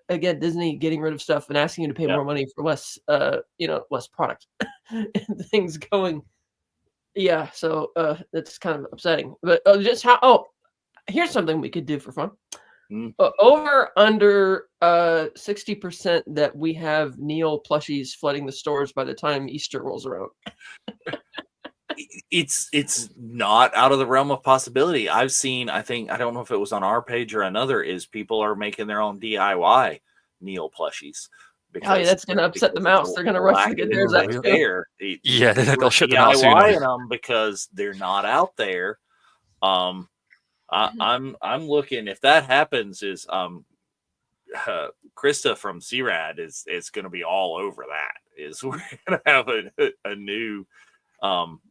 again, Disney getting rid of stuff and asking you to pay Yeah. more money for less, less product and things going. Yeah, so it's kind of upsetting. But just how? Oh, here's something we could do for fun. Mm. Over under 60% that we have Neil plushies flooding the stores by the time Easter rolls around. It's not out of the realm of possibility. I've seen, I don't know if it was on our page or another, is people are making their own DIY Neil plushies. Oh, yeah, that's going to upset the mouse. They're going to rush to get theirs out too. There. Yeah, they'll shut them out DIYing sooner. them because they're not out there. I'm looking, if that happens, is Krista from CRAD is going to be all over that. Is we're going to have a new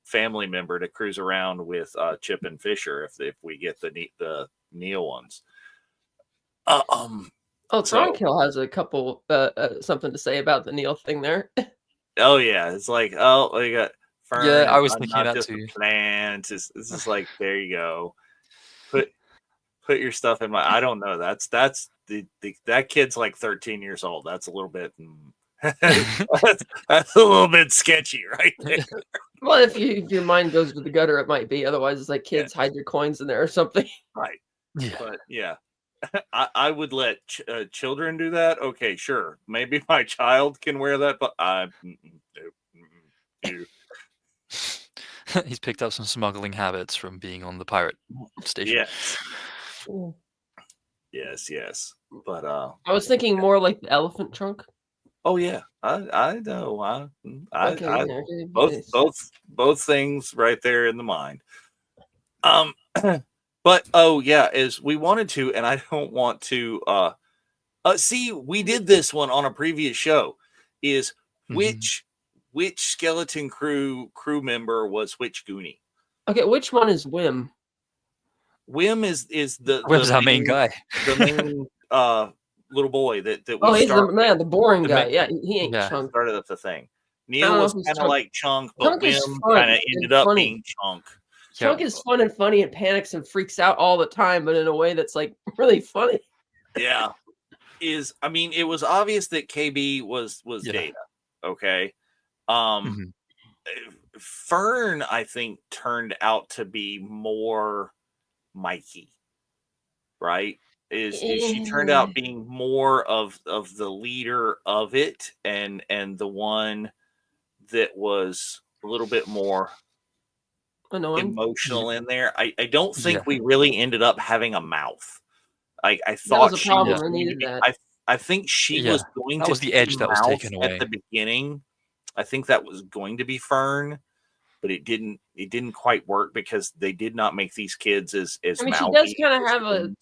family member to cruise around with Chip and Fisher if we get the Neil ones. Thornkill has a couple something to say about the Neil thing there. Oh yeah, it's like, oh, we got Fern. Yeah, I was I'm thinking not that just too. a plant. This is like, there you go. Put your stuff in my. I don't know. That's that kid's like 13 years old. That's a little bit. that's a little bit sketchy, right there. Well, if your mind goes to the gutter, it might be. Otherwise, it's like kids hide your coins in there or something. Right. Yeah. But yeah, I would let children do that. Okay, sure. Maybe my child can wear that, but He's picked up some smuggling habits from being on the pirate station. Yes. But I was thinking more like the elephant trunk. Oh yeah, I know. Okay, both things right there in the mind. But oh yeah, is we wanted to, and I don't want to. See, we did this one on a previous show. Is which skeleton crew member was which Goonie? Okay, which one is Wim? Wim is the Wim's our main guy. The main little boy that we he's the boring guy. Yeah, he ain't Chunk. Started up the thing. Neil was kind of like Chunk, but Wim kind of ended up being Chunk. Chunk is fun and funny and panics and freaks out all the time, but in a way that's like really funny. Yeah. It was obvious that KB was Data. Okay. Fern, I think, turned out to be more Mikey. Right? She turned out being more of the leader of it and the one that was a little bit more emotional in there. I don't think we really ended up having a mouth. I thought she was I think she was going that to was the edge that was taken away at the beginning. I think that was going to be Fern, but it didn't quite work because they did not make these kids as she does kind of have a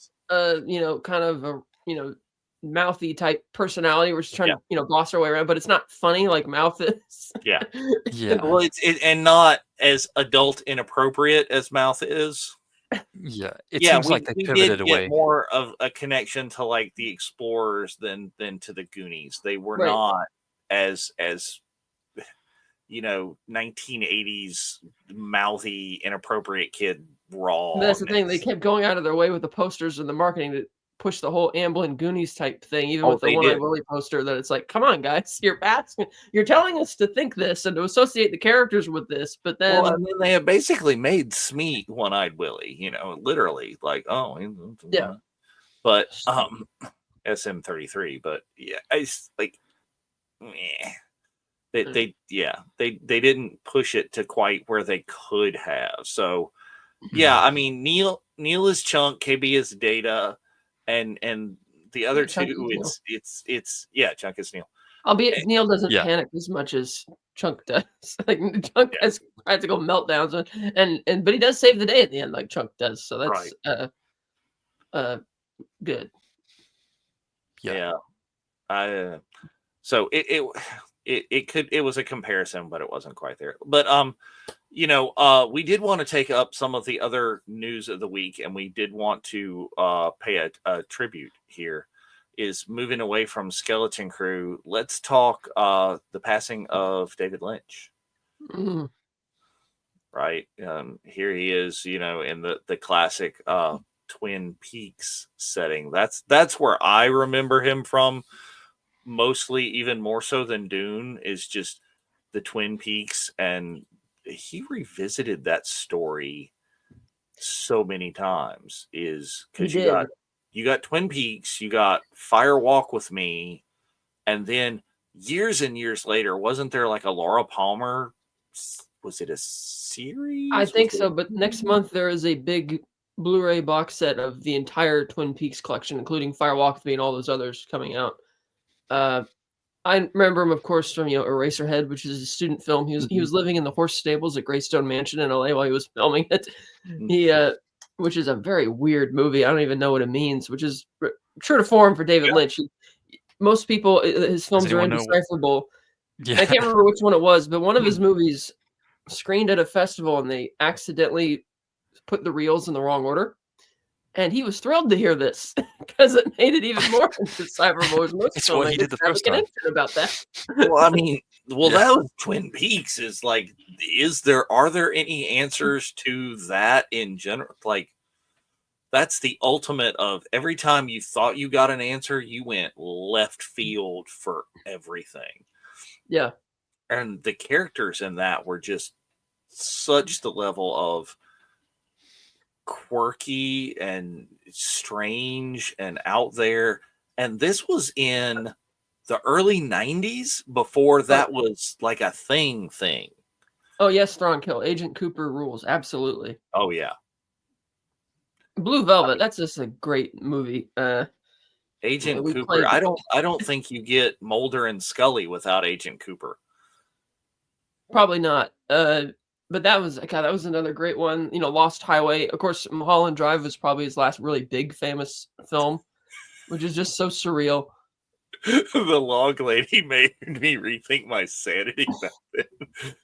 mouthy type personality where she's trying to boss her way around, but it's not funny like Mouth is. Yeah. Well, and not as adult inappropriate as Mouth is. Yeah, it seems like they pivoted away. Get more of a connection to like the Explorers than to the Goonies. They were not as 1980s mouthy inappropriate kid raw. And that's the thing; they kept going out of their way with the posters and the marketing to push the whole Amblin Goonies type thing, even with the One-Eyed Willie poster. That it's like, come on, guys, you're telling us to think this and to associate the characters with this, but then and then they have basically made Smeat One-Eyed Willie, literally like, but SM33, but yeah, it's like, they didn't push it to quite where they could have. So yeah, Neil is Chunk, KB is Data. And the other two, it's Chunk is Neil. Albeit Neil doesn't panic as much as Chunk does. Like Chunk has practical meltdowns, but he does save the day at the end, like Chunk does. So that's good. Yeah. So it was a comparison, but it wasn't quite there. But we did want to take up some of the other news of the week, and we did want to pay a tribute here. Is moving away from Skeleton Crew. Let's talk the passing of David Lynch. Right, here he is, in the classic Twin Peaks setting. That's where I remember him from, mostly, even more so than Dune, is just the Twin Peaks, and he revisited that story so many times. Is He because did. you got Twin Peaks, you got Fire Walk with Me, and then years and years later, wasn't there like a Laura Palmer? Was it a series? I think Was it so, but next month there is a big Blu-ray box set of the entire Twin Peaks collection, including Firewalk with Me and all those others coming out. I remember him, of course, from Eraserhead, which is a student film. He was living in the horse stables at Greystone Mansion in LA while he was filming it. He which is a very weird movie. I don't even know what it means, which is true to form for David Lynch. Most people, his films are anyone know what- indecipherable. Yeah. I can't remember which one it was, but one of his movies screened at a festival and they accidentally put the reels in the wrong order. And he was thrilled to hear this because it made it even more indecipherable. As most It's what he did the first time. about that. Well, I mean, Yeah. that was Twin Peaks. Is like, are there any answers to that in general? Like, that's the ultimate of every time you thought you got an answer, you went left field for everything. Yeah. And the characters in that were just such the level of quirky and strange and out there. And this was in the early 90s before that was like a thing. Oh, yes, Thronkill. Agent Cooper rules. Absolutely. Oh, yeah. Blue Velvet. That's just a great movie. Agent we Cooper. played- I don't think you get Mulder and Scully without Agent Cooper. Probably not. But that was another great one. Lost Highway. Of course, Mulholland Drive was probably his last really big famous film, which is just so surreal. The log lady made me rethink my sanity back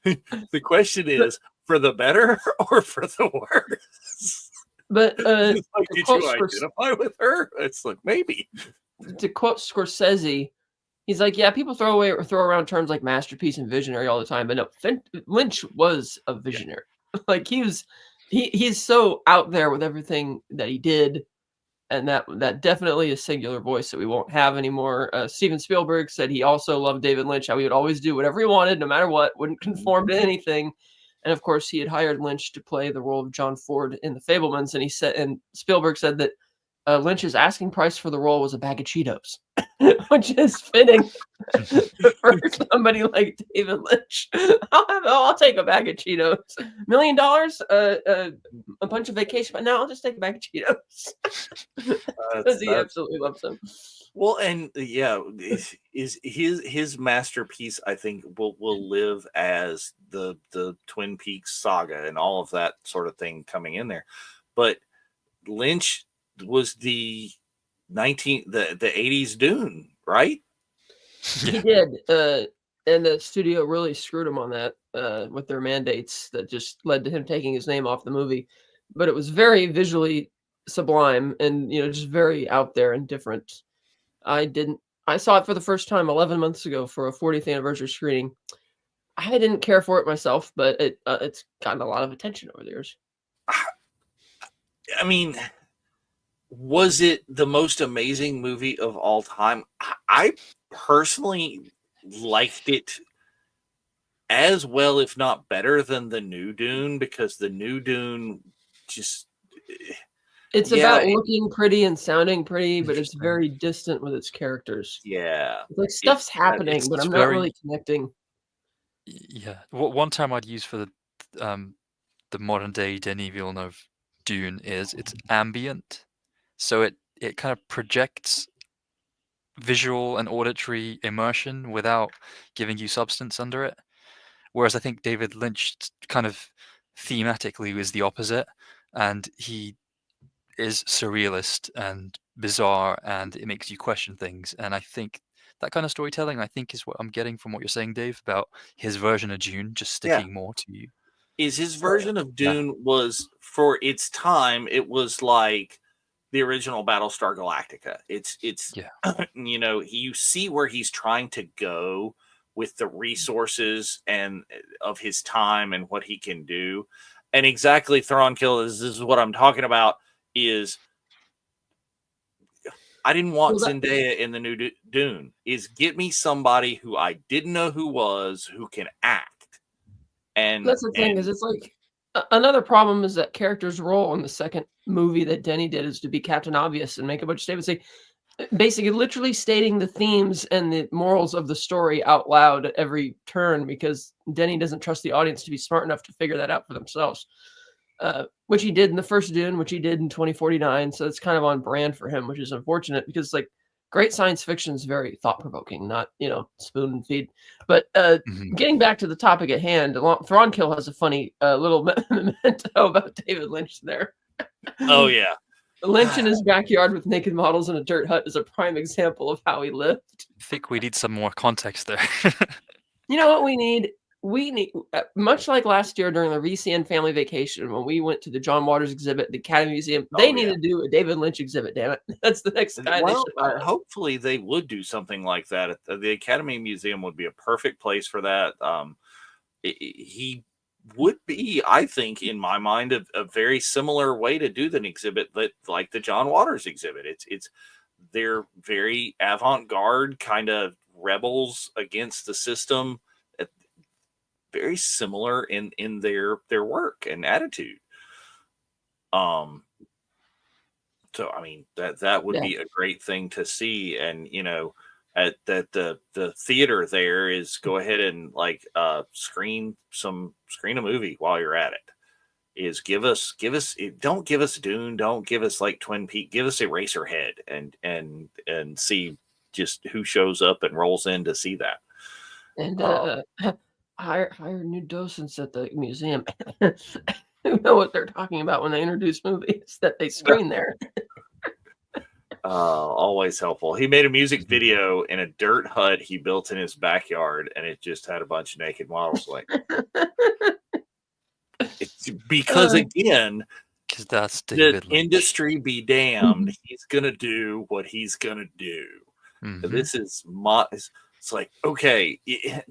then. The question is, for the better or for the worse? But It's like, to did quote you identify with her? It's like, maybe. to quote Scorsese, he's like, yeah, people throw around terms like masterpiece and visionary all the time, but no, Lynch was a visionary. Like he's so out there with everything that he did, and that definitely a singular voice that we won't have anymore. Steven Spielberg said he also loved David Lynch, how he would always do whatever he wanted, no matter what, wouldn't conform to anything. And of course, he had hired Lynch to play the role of John Ford in The Fabelmans, and Spielberg said that Lynch's asking price for the role was a bag of Cheetos, which is fitting for somebody like David Lynch. I'll take a bag of Cheetos. $1 million, a bunch of vacation, but no, I'll just take a bag of Cheetos. Because he absolutely loves them. Well, and yeah, is his masterpiece, I think, will live as the Twin Peaks saga and all of that sort of thing coming in there. But Lynch was the 80s Dune, right? He did. And the studio really screwed him on that with their mandates that just led to him taking his name off the movie. But it was very visually sublime and just very out there and different. I saw it for the first time 11 months ago for a 40th anniversary screening. I didn't care for it myself, but it's gotten a lot of attention over the years. I mean, was it the most amazing movie of all time? I personally liked it as well, if not better, than the new Dune, because the new Dune just... It's about looking pretty and sounding pretty, but it's very distant with its characters. Yeah. It's like stuff's happening, but I'm not really connecting. Yeah. One term I'd use for the modern day Denis Villeneuve Dune is it's ambient. So it kind of projects visual and auditory immersion without giving you substance under it. Whereas I think David Lynch kind of thematically was the opposite, and he is surrealist and bizarre, and it makes you question things. And I think that kind of storytelling, I think, is what I'm getting from what you're saying, Dave, about his version of Dune just sticking more to you. Is his version of Dune was, for its time, it was like the original Battlestar Galactica. It's you see where he's trying to go with the resources and of his time and what he can do. And exactly, Thronkill, this is what I'm talking about, is I didn't want Well, Zendaya in the new Dune. Is get me somebody who I didn't know who was, who can act. And that's the thing is it's like another problem is that character's role in the second movie that Denny did is to be Captain Obvious and make a bunch of statements. Basically, literally stating the themes and the morals of the story out loud at every turn because Denny doesn't trust the audience to be smart enough to figure that out for themselves. Which he did in the first Dune, which he did in 2049. So it's kind of on brand for him, which is unfortunate because like great science fiction is very thought provoking, not spoon and feed. But getting back to the topic at hand, Thronkill has a funny little memento about David Lynch there. oh yeah, Lynch in his backyard with naked models in a dirt hut is a prime example of how he lived. I think we need some more context there. You know what we need? We need, much like last year during the VCN family vacation when we went to the John Waters exhibit at the Academy Museum, they need to do a David Lynch exhibit, damn it. That's the next guy they should hire. hopefully they would do something like that. The Academy Museum would be a perfect place for that. He would be, I think, in my mind, a very similar way to do the exhibit that like the John Waters exhibit. They're very avant-garde kind of rebels against the system. Very similar in their work and attitude. So I mean that would be a great thing to see, and at that the theater there is go ahead and like screen a movie while you're at it. Is give us don't give us Dune, don't give us like Twin Peaks, give us Eraserhead and see just who shows up and rolls in to see that. And hire new docents at the museum who know what they're talking about when they introduce movies that they screen there. Always helpful. He made a music video in a dirt hut he built in his backyard, and it just had a bunch of naked models. Like, it's because again, because that's David the Lynch. industry be damned. He's gonna do what he's gonna do. This is it's like, okay,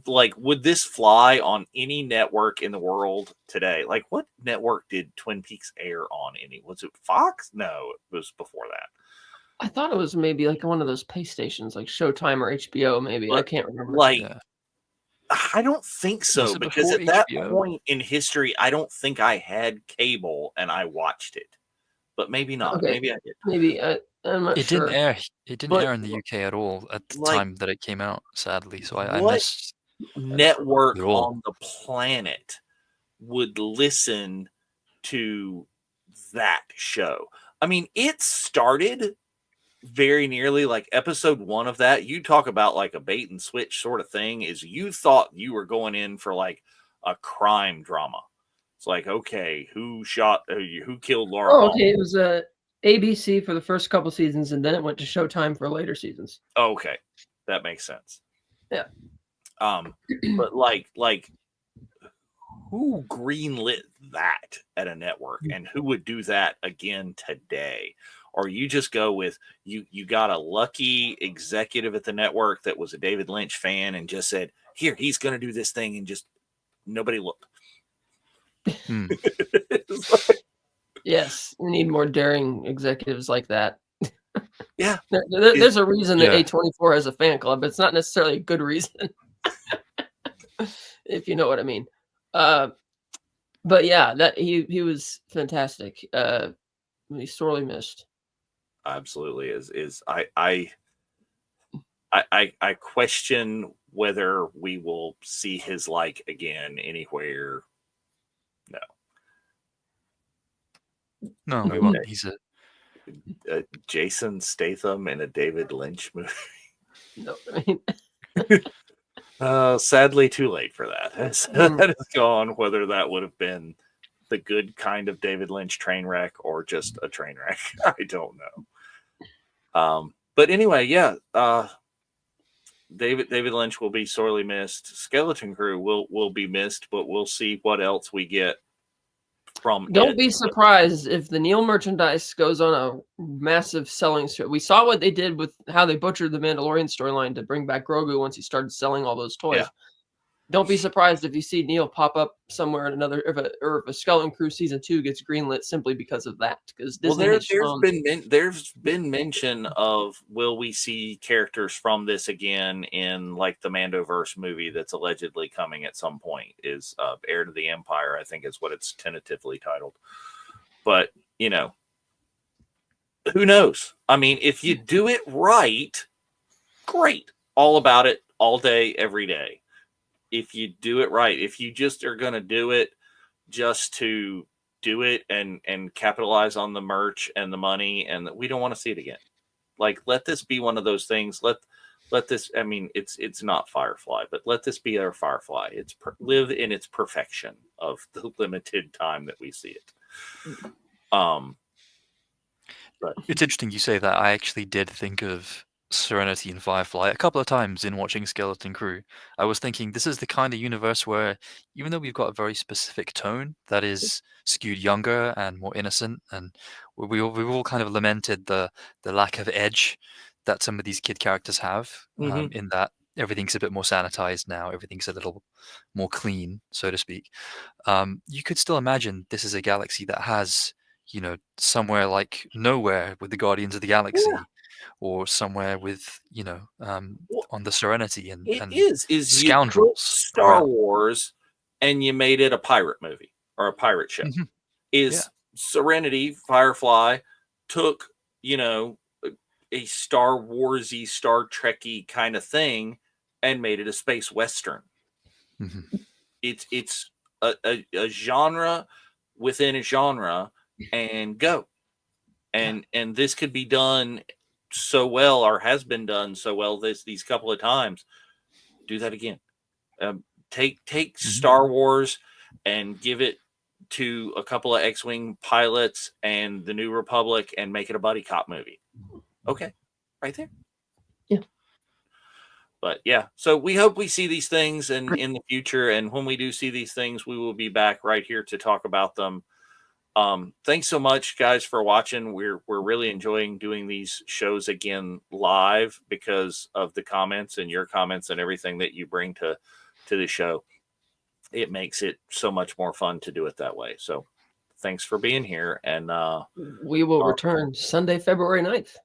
like, would this fly on any network in the world today? Like, what network did Twin Peaks air on? Was it Fox? No, it was before that. I thought it was maybe like one of those pay stations, like Showtime or HBO. Maybe I can't remember. Like, I don't think so, because at that point in history, I don't think I had cable and I watched it. But maybe not. Okay. Maybe I did. Maybe I'm not sure. Didn't air. It didn't air in the UK at all at the time that it came out. Sadly, so I missed. Network on the planet would listen to that show? I mean, it started very nearly like episode 1 of that. You talk about like a bait and switch sort of thing. Is you thought you were going in for like a crime drama. It's like, okay, who killed Laura? Oh, okay. It was ABC for the first couple seasons, and then it went to Showtime for later seasons. Okay, that makes sense. Yeah. But like who greenlit that at a network, and who would do that again today? Or you just go with you got a lucky executive at the network that was a David Lynch fan and just said, here, he's going to do this thing, and just nobody looked. Yes, we need more daring executives like that. Yeah. There's a reason that A24 has a fan club. It's not necessarily a good reason, if you know what I mean. But yeah, that he was fantastic. He's sorely missed. Absolutely is. I question whether we will see his like again anywhere. No, we won't. He's a Jason Statham in a David Lynch movie. No, I mean, sadly, too late for that. That is gone. Whether that would have been the good kind of David Lynch train wreck or just a train wreck, I don't know. But anyway, yeah. David Lynch will be sorely missed. Skeleton Crew will be missed, but we'll see what else we get from. Don't be surprised if the Neil merchandise goes on a massive selling streak. We saw what they did with how they butchered the Mandalorian storyline to bring back Grogu once he started selling all those toys. don't be surprised if you see Neil pop up somewhere in another, if a Skeleton Crew season 2 gets greenlit simply because of that. Because Disney has shown. There's been mention of, will we see characters from this again in like the Mandoverse movie that's allegedly coming at some point? Is Heir to the Empire, I think is what it's tentatively titled. But you know, who knows? I mean, if you do it right, great. All about it, all day, every day. If you do it right, if you just are going to do it just to do it and capitalize on the merch and the money, and we don't want to see it again. Like, let this be one of those things. Let this. I mean, it's not Firefly, but let this be our Firefly. It's live in its perfection of the limited time that we see it. But It's interesting you say that. I actually did think of Serenity and Firefly a couple of times in watching Skeleton Crew. I was thinking this is the kind of universe where, even though we've got a very specific tone that is skewed younger and more innocent, and we've all kind of lamented the lack of edge that some of these kid characters have, in that everything's a bit more sanitized now, everything's a little more clean, so to speak. You could still imagine this is a galaxy that has, somewhere like nowhere with the Guardians of the Galaxy, or somewhere with, on the Serenity and is you took scoundrels Star around. Wars and you made it a pirate movie or a pirate ship. Is Serenity, Firefly took, a Star Warsy, Star Trekky kind of thing and made it a space western. It's a genre within a genre, and go. And this could be done so well, or has been done so well these couple of times. Do that again. Take Star Wars and give it to a couple of X-Wing pilots and the New Republic and make it a buddy cop movie. Okay, right there. Yeah. But yeah, so we hope we see these things in the future, and when we do see these things, we will be back right here to talk about them. Thanks so much, guys, for watching. We're really enjoying doing these shows again live because of the comments and your comments and everything that you bring to the show. It makes it so much more fun to do it that way. So thanks for being here. And we will return Sunday, February 9th.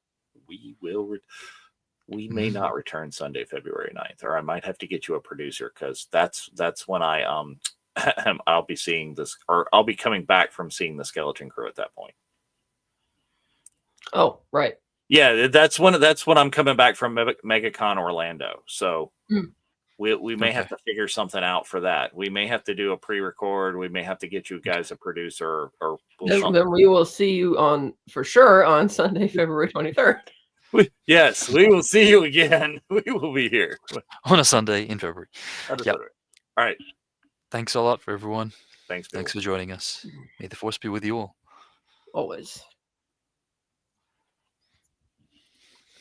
We may not return Sunday, February 9th, or I might have to get you a producer, because that's when I I'll be seeing this, or I'll be coming back from seeing the Skeleton Crew at that point. Oh, right. Yeah, that's when I'm coming back from MegaCon Orlando. So we may have to figure something out for that. We may have to do a pre-record. We may have to get you guys a producer, or then we will see you for sure on Sunday, February 23rd. Yes, we will see you again. We will be here on a Sunday in February. All right. Thanks a lot for everyone. Thanks for joining us. May the force be with you all. Always.